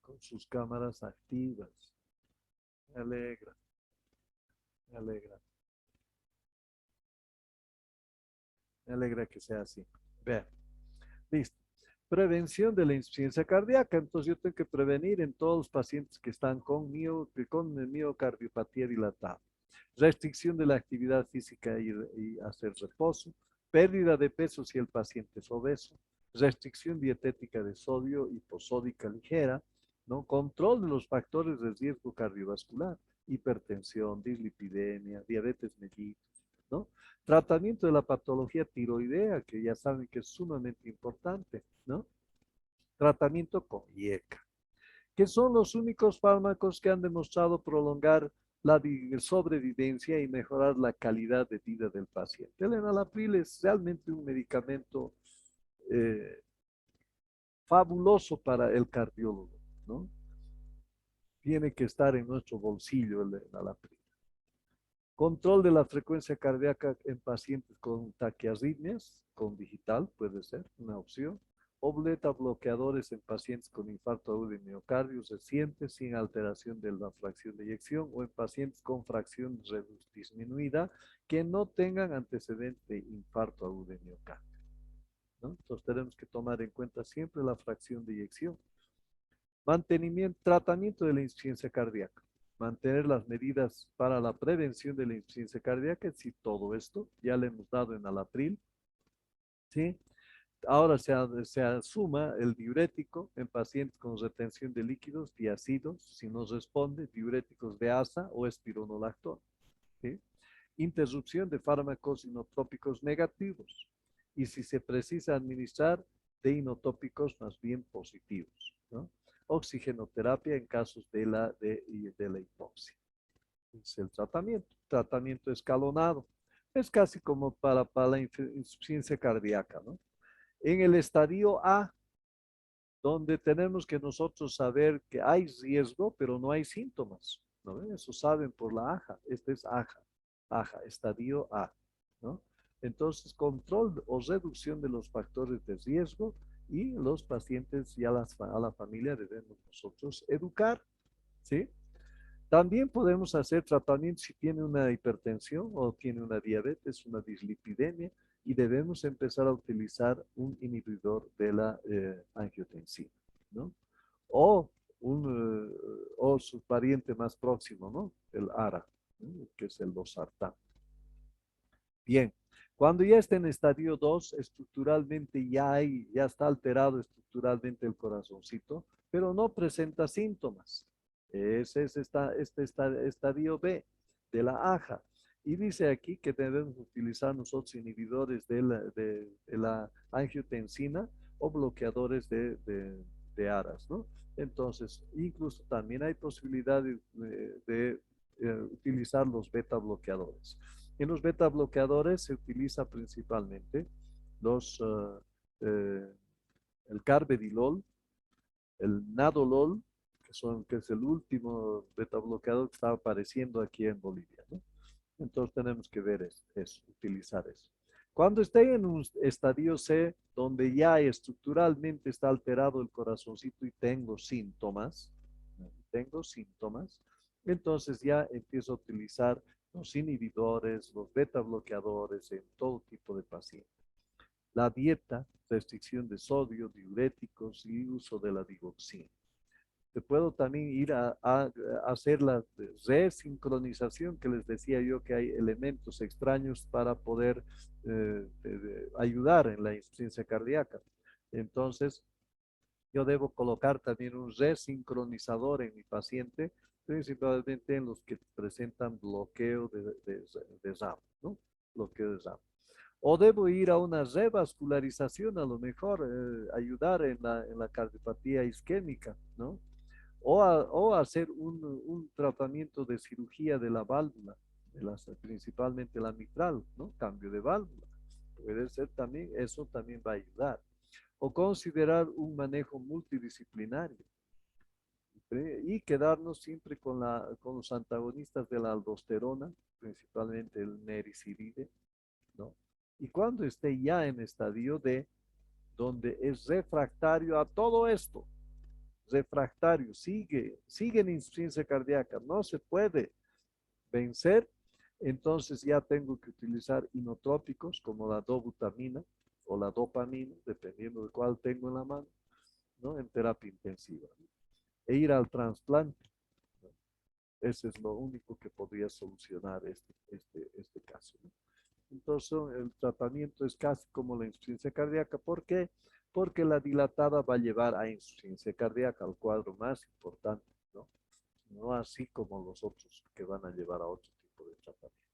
con sus cámaras activas. Me alegra, me alegra. Me alegra que sea así. Vean, listo. Prevención de la insuficiencia cardíaca. Entonces yo tengo que prevenir en todos los pacientes que están con miocardiopatía dilatada. Restricción de la actividad física y hacer reposo. Pérdida de peso si el paciente es obeso. Restricción dietética de sodio, hiposódica ligera, ¿no? Control de los factores de riesgo cardiovascular, hipertensión, dislipidemia, diabetes mellitus, ¿no? Tratamiento de la patología tiroidea, que ya saben que es sumamente importante, ¿no? Tratamiento con IECA, que son los únicos fármacos que han demostrado prolongar la sobrevivencia y mejorar la calidad de vida del paciente. El enalapril es realmente un medicamento eh, fabuloso para el cardiólogo, ¿no? Tiene que estar en nuestro bolsillo el enalapril. Control de la frecuencia cardíaca en pacientes con taquiarritmias, con digital puede ser una opción. O beta bloqueadores en pacientes con infarto agudo de miocardio reciente sin alteración de la fracción de eyección o en pacientes con fracción disminuida que no tengan antecedentes de infarto agudo de miocardio, ¿no? Entonces tenemos que tomar en cuenta siempre la fracción de eyección. Mantenimiento, tratamiento de la insuficiencia cardíaca. Mantener las medidas para la prevención de la insuficiencia cardíaca, si todo esto ya le hemos dado en alapril, ¿sí? Ahora se asuma el diurético en pacientes con retención de líquidos, diácidos, si no responde, diuréticos de asa o espironolactona, ¿sí? Interrupción de fármacos inotrópicos negativos y si se precisa administrar de inotópicos más bien positivos, ¿no? Oxigenoterapia en casos de la hipoxia. Es el tratamiento escalonado. Es casi como para la insuficiencia cardíaca, ¿no? En el estadio A, donde tenemos que nosotros saber que hay riesgo, pero no hay síntomas, ¿no? Eso saben por la AJA. Este es AJA, estadio A, ¿no? Entonces, control o reducción de los factores de riesgo y los pacientes y a la familia debemos nosotros educar, ¿sí? También podemos hacer tratamiento si tiene una hipertensión o tiene una diabetes, una dislipidemia, y debemos empezar a utilizar un inhibidor de la angiotensina, ¿no? O, o su pariente más próximo, ¿no? El ARA, ¿no? Que es el losartán. Bien, cuando ya está en estadio 2, estructuralmente ya está alterado estructuralmente el corazoncito, pero no presenta síntomas. Ese es este estadio B de la AJA. Y dice aquí que debemos utilizar nosotros inhibidores de la angiotensina o bloqueadores de ARAS, ¿no? Entonces, incluso también hay posibilidad de utilizar los beta bloqueadores. En los beta bloqueadores se utiliza principalmente los, eh, el carvedilol, el nadolol, que es el último beta bloqueador que está apareciendo aquí en Bolivia, ¿no? Entonces tenemos que ver eso, utilizar eso. Cuando esté en un estadio C, donde ya estructuralmente está alterado el corazoncito y tengo síntomas, entonces ya empiezo a utilizar los inhibidores, los beta bloqueadores en todo tipo de pacientes. La dieta, restricción de sodio, diuréticos y uso de la digoxina. Te puedo también ir a hacer la resincronización que les decía yo que hay elementos extraños para poder ayudar en la insuficiencia cardíaca. Entonces, yo debo colocar también un resincronizador en mi paciente, principalmente en los que presentan bloqueo de RAM, ¿no? Bloqueo de RAM. O debo ir a una revascularización, a lo mejor, ayudar en la cardiopatía isquémica, ¿no? O hacer un tratamiento de cirugía de la válvula, principalmente la mitral, ¿no? Cambio de válvula. Puede ser también, eso también va a ayudar. O considerar un manejo multidisciplinario y quedarnos siempre con los antagonistas de la aldosterona, principalmente el nericiride, ¿no? Y cuando esté ya en estadio D, donde es refractario a todo esto, refractario, sigue en insuficiencia cardíaca, no se puede vencer, entonces ya tengo que utilizar inotrópicos como la dobutamina o la dopamina, dependiendo de cuál tengo en la mano, ¿no? En terapia intensiva. E ir al trasplante. ¿No? Ese es lo único que podría solucionar este caso, ¿no? Entonces, el tratamiento es casi como la insuficiencia cardíaca. ¿Por qué? Porque la dilatada va a llevar a insuficiencia cardíaca, al cuadro más importante, ¿no? No así como los otros que van a llevar a otro tipo de tratamiento.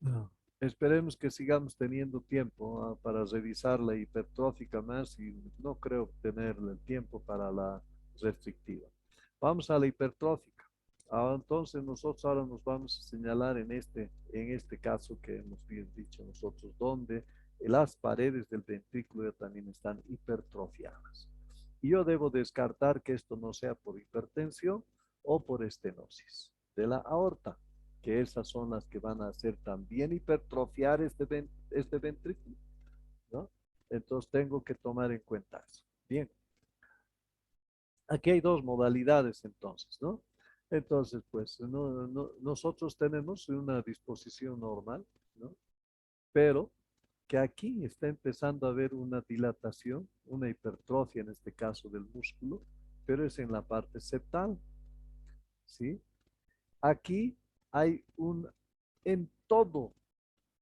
No. Esperemos que sigamos teniendo tiempo para revisar la hipertrófica más y no creo tener el tiempo para la restrictiva. Vamos a la hipertrófica. Entonces nosotros ahora nos vamos a señalar en este caso que hemos bien dicho nosotros, donde las paredes del ventrículo ya también están hipertrofiadas. Y yo debo descartar que esto no sea por hipertensión o por estenosis de la aorta, que esas son las que van a hacer también hipertrofiar este ventrículo, ¿no? Entonces tengo que tomar en cuenta eso. Bien, aquí hay dos modalidades entonces, ¿no? Entonces, pues nosotros tenemos una disposición normal, ¿no? Pero que aquí está empezando a haber una dilatación, una hipertrofia en este caso del músculo, pero es en la parte septal, ¿sí? Aquí hay en todo,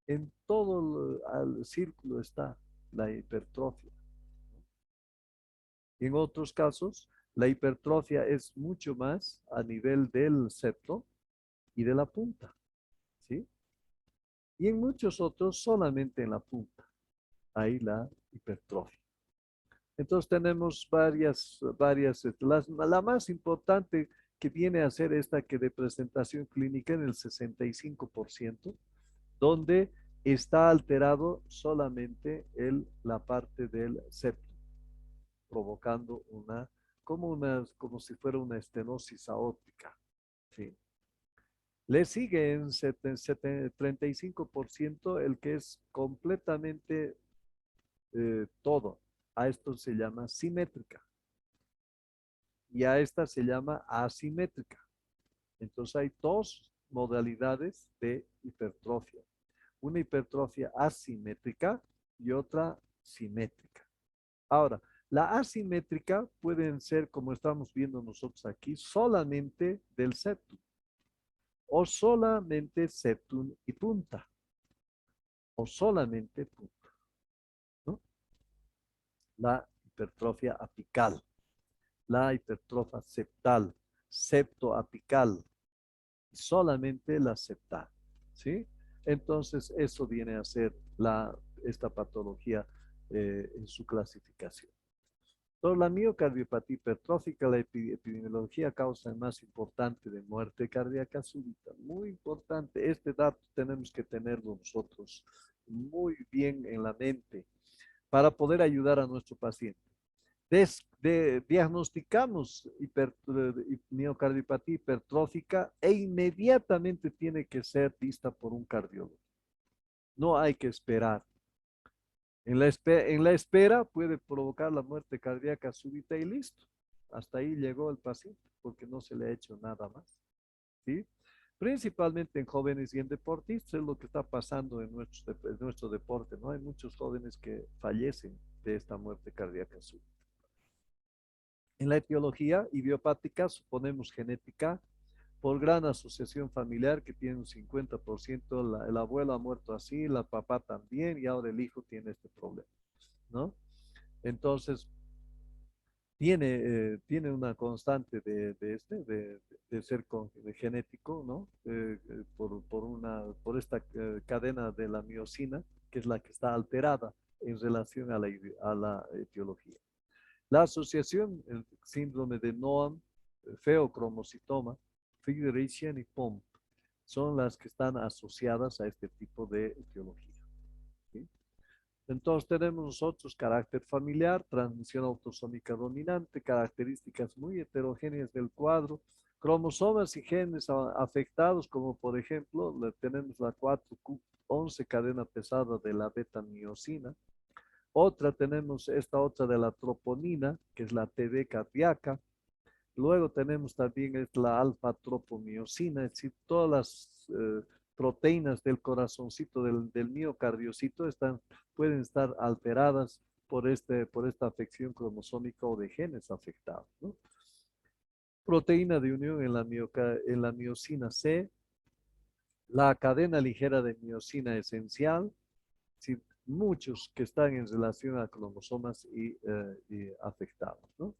en todo el círculo está la hipertrofia. Y en otros casos, la hipertrofia es mucho más a nivel del septo y de la punta, ¿sí? Y en muchos otros solamente en la punta hay la hipertrofia. Entonces tenemos la más importante que viene a ser esta que de presentación clínica en el 65%, donde está alterado solamente la parte del septo, provocando como si fuera una estenosis aórtica. ¿Sí? Le sigue en 35% el que es completamente todo. A esto se llama simétrica y a esta se llama asimétrica. Entonces hay dos modalidades de hipertrofia. Una hipertrofia asimétrica y otra simétrica. Ahora, la asimétrica pueden ser, como estamos viendo nosotros aquí, solamente del septum o solamente septum y punta o solamente punta, ¿no? La hipertrofia apical, la hipertrofia septal, septoapical, solamente la septal, ¿sí? Entonces, eso viene a ser esta patología en su clasificación. Entonces, la miocardiopatía hipertrófica, la epidemiología causa más importante de muerte cardíaca súbita. Muy importante. Este dato tenemos que tenerlo nosotros muy bien en la mente para poder ayudar a nuestro paciente. Diagnosticamos miocardiopatía hipertrófica e inmediatamente tiene que ser vista por un cardiólogo. No hay que esperar. En la espera puede provocar la muerte cardíaca súbita y listo. Hasta ahí llegó el paciente porque no se le ha hecho nada más. ¿Sí? Principalmente en jóvenes y en deportistas es lo que está pasando en nuestro deporte, ¿no? Hay muchos jóvenes que fallecen de esta muerte cardíaca súbita. En la etiología idiopática suponemos genética por gran asociación familiar que tiene un 50%, el abuelo ha muerto así, la papá también y ahora el hijo tiene este problema, ¿no? Entonces, tiene una constante de ser de genético, ¿no? Por esta cadena de la miosina, que es la que está alterada en relación a la etiología. La asociación, el síndrome de Noam, feocromocitoma, Friedreichian y POMP, son las que están asociadas a este tipo de etiología. ¿Sí? Entonces tenemos nosotros carácter familiar, transmisión autosómica dominante, características muy heterogéneas del cuadro, cromosomas y genes afectados, como por ejemplo tenemos la 4q11 cadena pesada de la beta-miosina. Tenemos esta otra de la troponina, que es la TB cardíaca. Luego tenemos también la alfa-tropomiosina, es decir, todas las proteínas del corazoncito, del miocardiocito, pueden estar alteradas por esta afección cromosómica o de genes afectados, ¿no? Proteína de unión en la miosina C, la cadena ligera de miosina esencial, sí, muchos que están en relación a cromosomas y afectados, ¿no?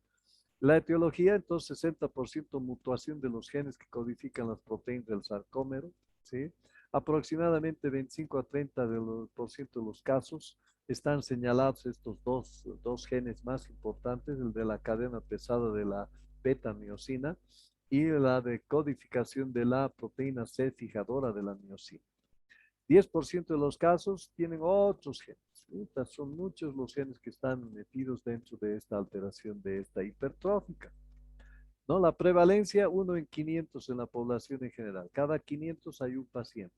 La etiología, entonces, 60% mutuación de los genes que codifican las proteínas del sarcómero, ¿sí? Aproximadamente 25 a 30 por ciento de los casos están señalados estos dos genes más importantes, el de la cadena pesada de la beta-miosina y la de codificación de la proteína C fijadora de la miosina. 10% de los casos tienen otros genes. Son muchos los genes que están metidos dentro de esta alteración de esta hipertrófica. ¿No? La prevalencia, 1 en 500 en la población en general. Cada 500 hay un paciente.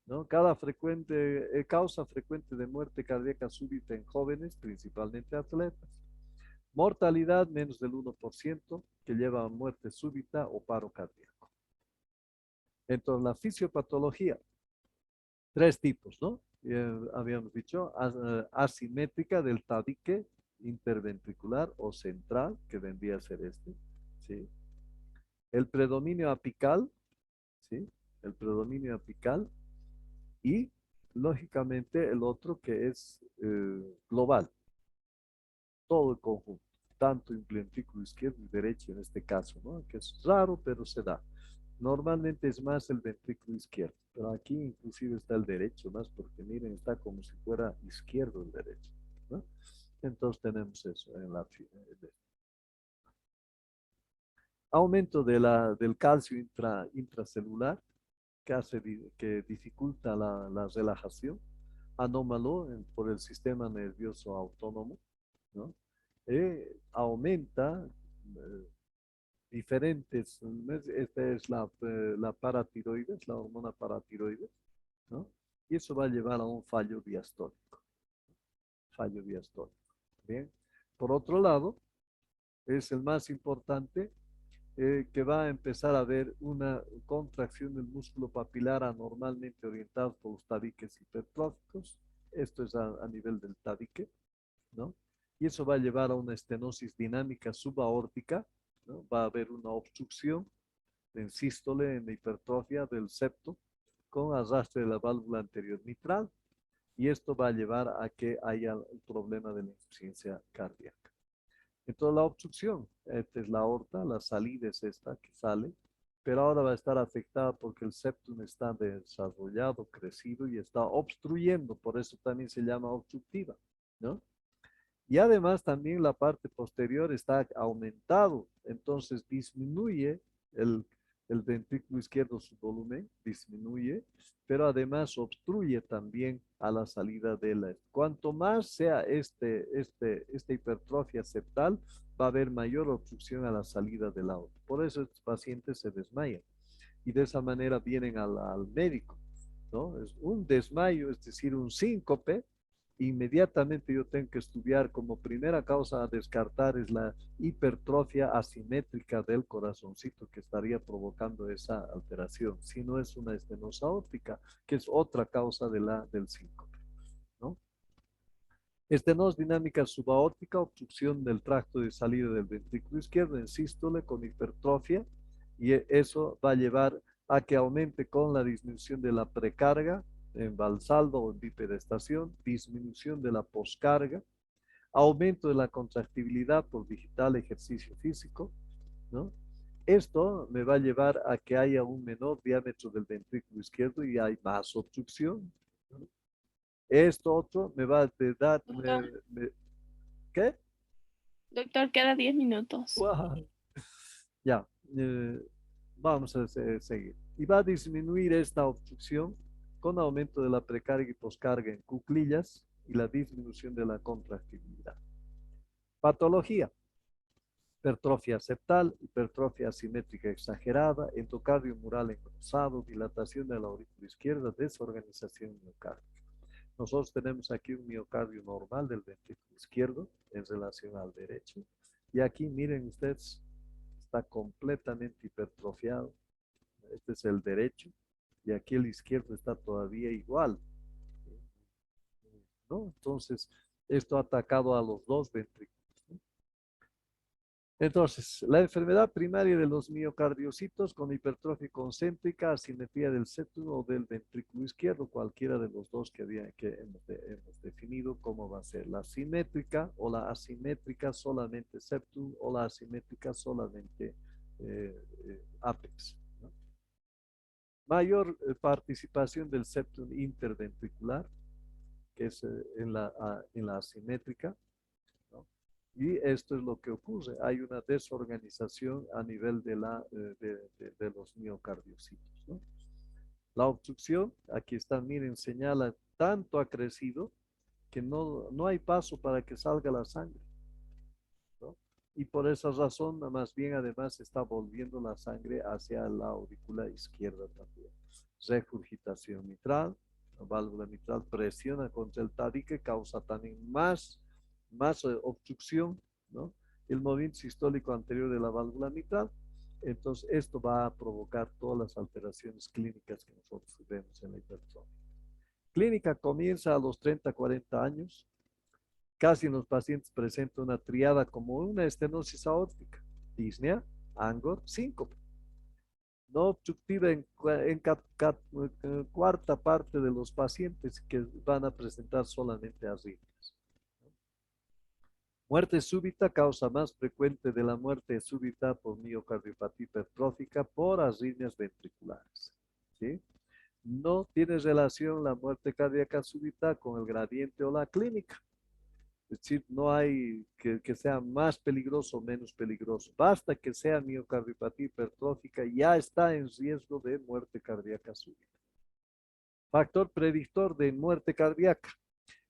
¿No? Causa frecuente de muerte cardíaca súbita en jóvenes, principalmente atletas. Mortalidad menos del 1% que lleva a muerte súbita o paro cardíaco. Entonces, la fisiopatología, 3 tipos, ¿no? Habíamos dicho, asimétrica del tabique interventricular o central, que vendría a ser este, ¿sí? El predominio apical, ¿sí? El predominio apical y, lógicamente, el otro que es global, todo el conjunto, tanto en ventrículo izquierdo y derecho en este caso, ¿no? Que es raro, pero se da. Normalmente es más el ventrículo izquierdo, pero aquí inclusive está el derecho más, porque miren, está como si fuera izquierdo el derecho, ¿no? Entonces tenemos eso en la... Aumento del calcio intracelular, que dificulta la relajación, anómalo por el sistema nervioso autónomo, ¿no? Aumenta diferentes, esta es la paratiroides, la hormona paratiroides, ¿no? Y eso va a llevar a un fallo diastólico, ¿bien? Por otro lado, es el más importante, que va a empezar a haber una contracción del músculo papilar anormalmente orientado por los tabiques hipertróficos. Esto es a nivel del tabique, ¿no? Y eso va a llevar a una estenosis dinámica subaórtica, ¿no? Va a haber una obstrucción en sístole, en hipertrofia del septo, con arrastre de la válvula anterior mitral, y esto va a llevar a que haya un problema de la insuficiencia cardíaca. Entonces la obstrucción, esta es la aorta, la salida es esta que sale, pero ahora va a estar afectada porque el septum está desarrollado, crecido y está obstruyendo, por eso también se llama obstructiva, ¿no? Y además también la parte posterior está aumentado, entonces disminuye el, el ventrículo izquierdo, su volumen disminuye, pero además obstruye también a la salida de la... Cuanto más sea esta hipertrofia septal, va a haber mayor obstrucción a la salida del agua. Por eso estos pacientes se desmayan y de esa manera vienen al médico, ¿no? Es un desmayo, es decir, un síncope. Inmediatamente yo tengo que estudiar como primera causa a descartar es la hipertrofia asimétrica del corazoncito que estaría provocando esa alteración, si no es una estenosis aórtica, que es otra causa del síncope, ¿no? Estenosis dinámica subaórtica, obstrucción del tracto de salida del ventrículo izquierdo en sístole con hipertrofia, y eso va a llevar a que aumente con la disminución de la precarga en valsalva o en bipedestación, disminución de la poscarga, aumento de la contractibilidad por digital ejercicio físico, ¿no? Esto me va a llevar a que haya un menor diámetro del ventrículo izquierdo y hay más obstrucción, ¿no? Esto otro me va a dar, Doctor, ¿qué? doctor, queda 10 minutos. Wow. Ya, vamos a seguir. Y va a disminuir esta obstrucción con aumento de la precarga y poscarga en cuclillas y la disminución de la contractibilidad. Patología: hipertrofia septal, hipertrofia asimétrica exagerada, endocardio mural engrosado, dilatación de la aurícula izquierda, desorganización miocárdica. Nosotros tenemos aquí un miocardio normal del ventrículo izquierdo en relación al derecho. Y aquí miren ustedes, está completamente hipertrofiado. Este es el derecho y aquí el izquierdo está todavía igual, ¿no? Entonces, esto ha atacado a los dos ventrículos, ¿no? Entonces, la enfermedad primaria de los miocardiocitos con hipertrofia concéntrica, asimetría del septum o del ventrículo izquierdo, cualquiera de los dos que hemos definido cómo va a ser. La simétrica o la asimétrica solamente septum o la asimétrica solamente apex, ¿no? Mayor participación del septum interventricular, que es en la asimétrica, ¿no? Y esto es lo que ocurre. Hay una desorganización a nivel de los miocardiocitos, ¿no? La obstrucción, aquí está, miren, señala, tanto ha crecido que no hay paso para que salga la sangre, ¿no? Y por esa razón, más bien, además, está volviendo la sangre hacia la aurícula izquierda también. Regurgitación mitral, la válvula mitral presiona contra el tabique, causa también más obstrucción, ¿no? El movimiento sistólico anterior de la válvula mitral. Entonces, esto va a provocar todas las alteraciones clínicas que nosotros vemos en la hipertrofia. Clínica comienza a los 30, 40 años. Casi en los pacientes presenta una triada como una estenosis aórtica, disnea, angor, síncope. No obstructiva en cuarta parte de los pacientes que van a presentar solamente arritmias. Muerte súbita, causa más frecuente de la muerte súbita por miocardiopatía hipertrófica por arritmias ventriculares. ¿Sí? No tiene relación la muerte cardíaca súbita con el gradiente o la clínica. Es decir, no hay que sea más peligroso o menos peligroso. Basta que sea miocardiopatía hipertrófica, ya está en riesgo de muerte cardíaca súbita. Factor predictor de muerte cardíaca.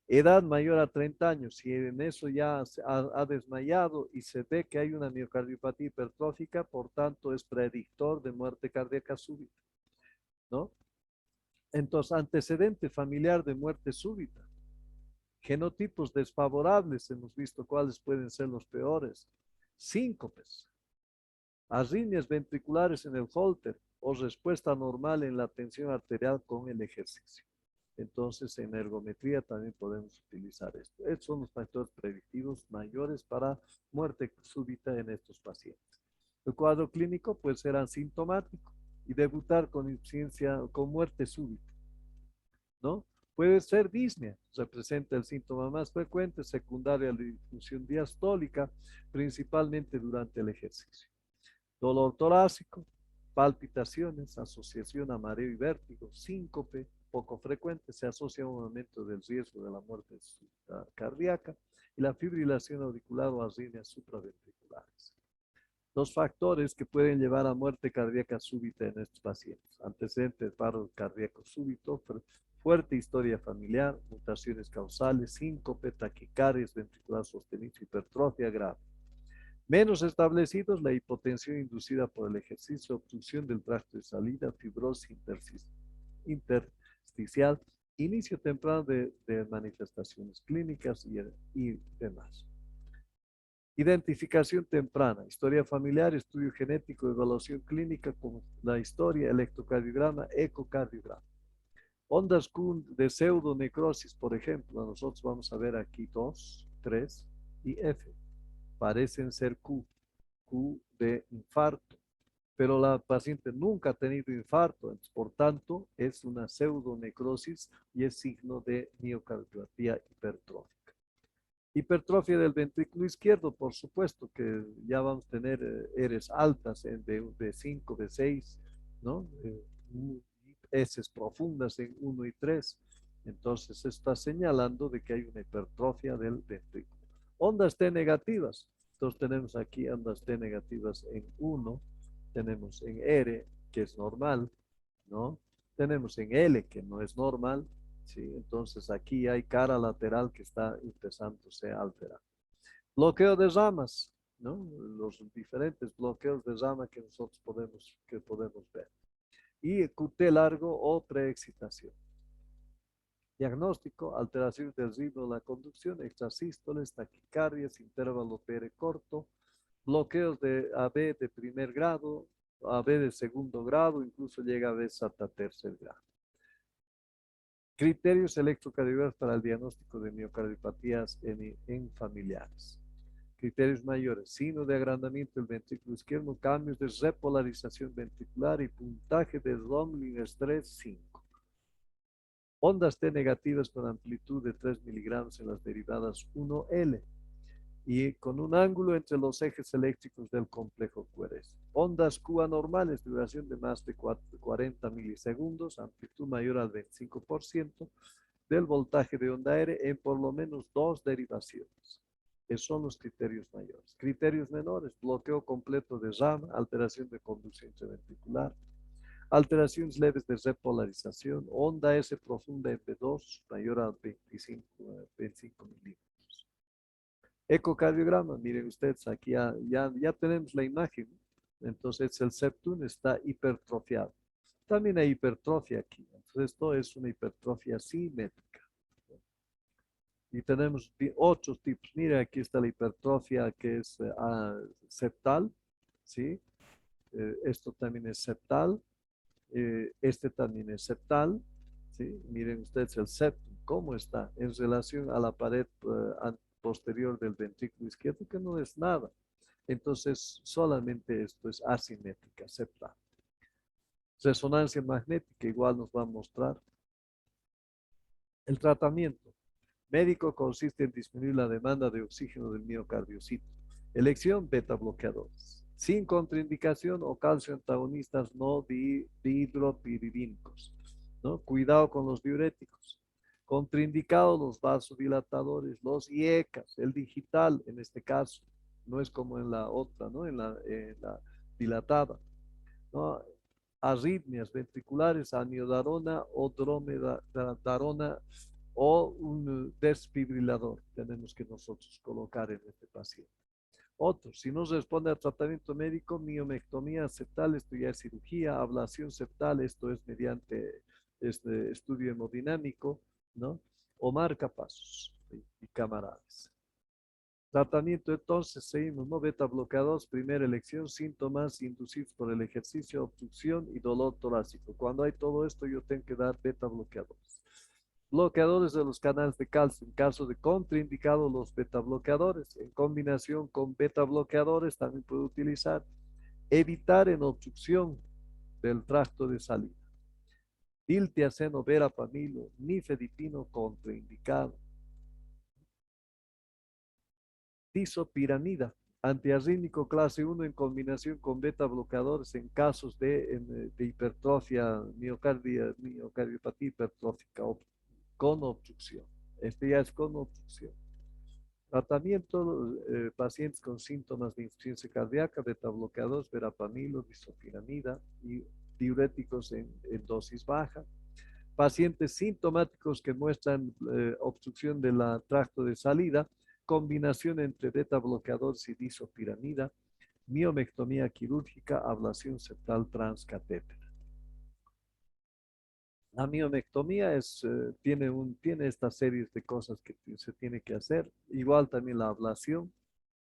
Edad mayor a 30 años. Si en eso ya ha desmayado y se ve que hay una miocardiopatía hipertrófica, por tanto es predictor de muerte cardíaca súbita, ¿no? Entonces, antecedente familiar de muerte súbita. Genotipos desfavorables, hemos visto cuáles pueden ser los peores. Síncopes, arritmias ventriculares en el Holter o respuesta normal en la tensión arterial con el ejercicio. Entonces, en ergometría también podemos utilizar esto. Estos son los factores predictivos mayores para muerte súbita en estos pacientes. El cuadro clínico puede ser asintomático y debutar con insuficiencia, con muerte súbita, ¿no? Puede ser disnea, representa el síntoma más frecuente, secundaria a la disfunción diastólica, principalmente durante el ejercicio. Dolor torácico, palpitaciones, asociación a mareo y vértigo, síncope, poco frecuente, se asocia a un aumento del riesgo de la muerte cardíaca y la fibrilación auricular o arritmias supraventriculares. Los factores que pueden llevar a muerte cardíaca súbita en estos pacientes: antecedentes de paro cardíaco súbito, fuerte historia familiar, mutaciones causales, síncope, taquicardias ventricular sostenido, hipertrofia grave. Menos establecidos, la hipotensión inducida por el ejercicio, obstrucción del tracto de salida, fibrosis intersticial, inicio temprano de manifestaciones clínicas y demás. Identificación temprana, historia familiar, estudio genético, evaluación clínica con la historia, electrocardiograma, ecocardiograma. Ondas Q de pseudonecrosis, por ejemplo, nosotros vamos a ver aquí 2, 3 y F. Parecen ser Q de infarto, pero la paciente nunca ha tenido infarto, entonces, por tanto, es una pseudonecrosis y es signo de miocardiopatía hipertrófica. Hipertrofia del ventrículo izquierdo, por supuesto que ya vamos a tener Rs altas de 5, de 6, ¿no? S profundas en 1 y 3. Entonces está señalando de que hay una hipertrofia del ventrículo. Ondas T negativas. Entonces tenemos aquí ondas T negativas en 1, tenemos en R, que es normal, ¿no? Tenemos en L, que no es normal, ¿sí? Entonces aquí hay cara lateral que está empezándose a alterar. Bloqueo de ramas, ¿no? Los diferentes bloqueos de rama que nosotros podemos ver. Y QT largo o preexcitación. Diagnóstico: alteraciones del ritmo de la conducción, extrasístoles, taquicardias, intervalo PR corto, bloqueos de AB de primer grado, AB de segundo grado, incluso llega a veces hasta tercer grado. Criterios electrocardiográficos para el diagnóstico de miocardiopatías en familiares. Criterios mayores: signo de agrandamiento del ventrículo izquierdo, cambios de repolarización ventricular y puntaje de Romling Stress 5. Ondas T negativas con amplitud de 3 miligramos en las derivadas 1L. y con un ángulo entre los ejes eléctricos del complejo QRS. Ondas Q anormales, duración de más de 40 milisegundos, amplitud mayor al 25% del voltaje de onda R en por lo menos 2 derivaciones. Esos son los criterios mayores. Criterios menores, bloqueo completo de RAM, alteración de conducción intraventricular, alteraciones leves de repolarización, onda S profunda en B2 mayor a 25 milímetros. Ecocardiograma, miren ustedes, aquí ya tenemos la imagen. Entonces el septum está hipertrofiado. También hay hipertrofia aquí. Entonces esto es una hipertrofia simétrica. Y tenemos otros tipos. Mira, aquí está la hipertrofia que es septal, ¿sí? Esto también es septal. Este también es septal, ¿sí? Miren ustedes el septum, cómo está en relación a la pared posterior del ventrículo izquierdo, que no es nada. Entonces, solamente esto es asimétrica, septal. Resonancia magnética igual nos va a mostrar. El tratamiento médico consiste en disminuir la demanda de oxígeno del miocardiocito. Elección, beta bloqueadores. Sin contraindicación o calcio antagonistas no dihidropiridínicos. ¿No? Cuidado con los diuréticos. Contraindicados los vasodilatadores, los IECAS, el digital en este caso. No es como en la otra, ¿no? En la dilatada. ¿No? Arritmias ventriculares, amiodarona o dromedarona o un desfibrilador tenemos que nosotros colocar en este paciente. Otro, si no responde al tratamiento médico, miomectomía septal, esto ya es cirugía, ablación septal, esto es mediante este estudio hemodinámico, ¿no? O marcapasos y camaradas. Tratamiento entonces, seguimos, ¿no? Beta bloqueadores, primera elección, síntomas inducidos por el ejercicio, obstrucción y dolor torácico. Cuando hay todo esto, yo tengo que dar beta bloqueadores. Bloqueadores de los canales de calcio. En caso de contraindicado, los beta bloqueadores. En combinación con beta bloqueadores, también puede utilizar. Evitar en obstrucción del tracto de salida. Diltiazeno, verapamilo, nifedipino contraindicado. Tisopiramida, antiarrítmico clase 1 en combinación con beta bloqueadores en casos de hipertrofia, miocardiopatía hipertrófica con obstrucción. Este ya es con obstrucción. Tratamiento, pacientes con síntomas de insuficiencia cardíaca, beta bloqueadores, verapamilo, disopiramida y diuréticos en dosis baja. Pacientes sintomáticos que muestran obstrucción del tracto de salida, combinación entre beta bloqueadores y disopiramida, miomectomía quirúrgica, ablación septal transcatéter. La miomectomía tiene estas series de cosas que se tiene que hacer, igual también la ablación,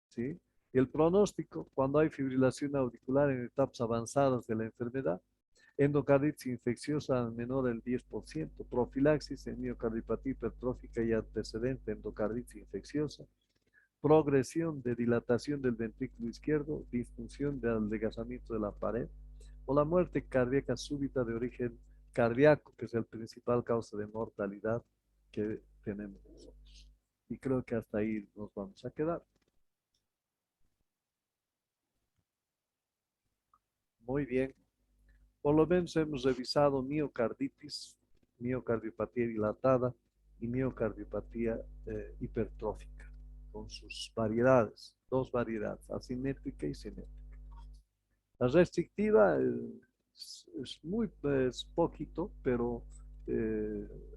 ¿sí? Y el pronóstico, cuando hay fibrilación auricular en etapas avanzadas de la enfermedad, endocarditis infecciosa menor del 10%, profilaxis en miocardiopatía hipertrófica y antecedente endocarditis infecciosa, progresión de dilatación del ventrículo izquierdo, disfunción de adelgazamiento de la pared, o la muerte cardíaca súbita de origen cardíaco, que es el principal causa de mortalidad que tenemos nosotros. Y creo que hasta ahí nos vamos a quedar. Muy bien. Por lo menos hemos revisado miocarditis, miocardiopatía dilatada y miocardiopatía hipertrófica, con sus variedades, dos variedades, asimétrica y simétrica. La restrictiva es poquito, pero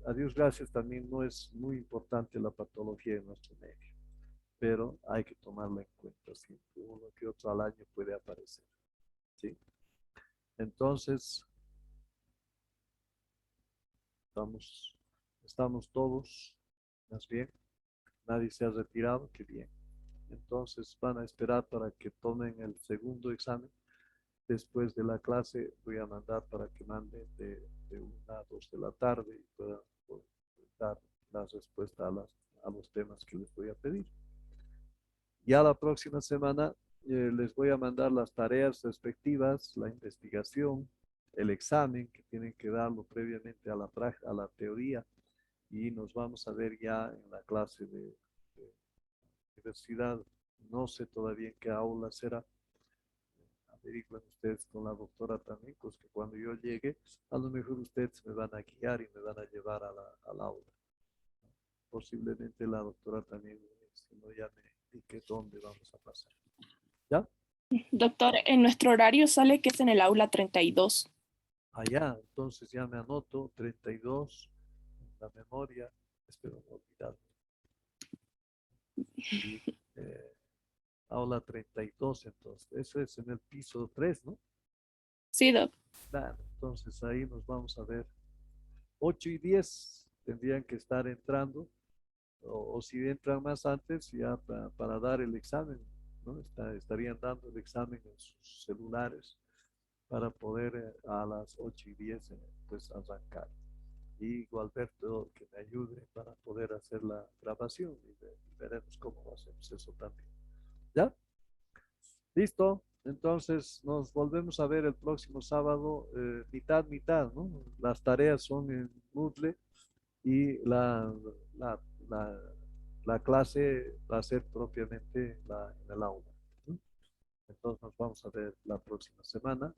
a Dios gracias también no es muy importante la patología en nuestro medio, pero hay que tomarla en cuenta siempre, uno que otro al año puede aparecer, ¿sí? Entonces, estamos todos, más bien, nadie se ha retirado, qué bien. Entonces van a esperar para que tomen el segundo examen. Después de la clase voy a mandar para que manden de 1 a 2 de la tarde y puedan dar la respuesta a los temas que les voy a pedir. Ya la próxima semana les voy a mandar las tareas respectivas, la investigación, el examen que tienen que darlo previamente a la teoría y nos vamos a ver ya en la clase de universidad No sé todavía en qué aula será. Averigüen ustedes con la doctora también, pues que cuando yo llegue, a lo mejor ustedes me van a guiar y me van a llevar al aula. Posiblemente la doctora también, si no, ya me indique dónde vamos a pasar. ¿Ya? Doctor, en nuestro horario sale que es en el aula 32. Allá, entonces ya me anoto 32 en la memoria, espero no olvidar. Y, aula 32, entonces, eso es en el piso 3, ¿no? Sí, doc. Claro, entonces ahí nos vamos a ver. 8 y 10 tendrían que estar entrando, o si entran más antes, ya para dar el examen, ¿no? Estarían dando el examen en sus celulares para poder a las 8 y 10 pues arrancar. Y Gualberto que me ayude para poder hacer la grabación y veremos cómo hacemos eso también. ¿Ya? Listo. Entonces nos volvemos a ver el próximo sábado, mitad, mitad, ¿no? Las tareas son en Moodle y la, la, la clase va a ser propiamente en el aula, ¿no? Entonces nos vamos a ver la próxima semana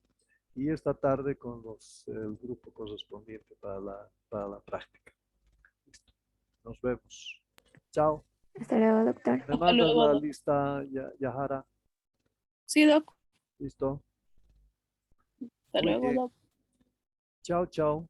y esta tarde con el grupo correspondiente para la práctica. Listo. Nos vemos. Chao. Hasta luego, doctor. Me Hasta mandas luego, la doc. lista, Yahara. Sí, doc. Listo. Hasta Muy luego, bien. doc. Chao, chao.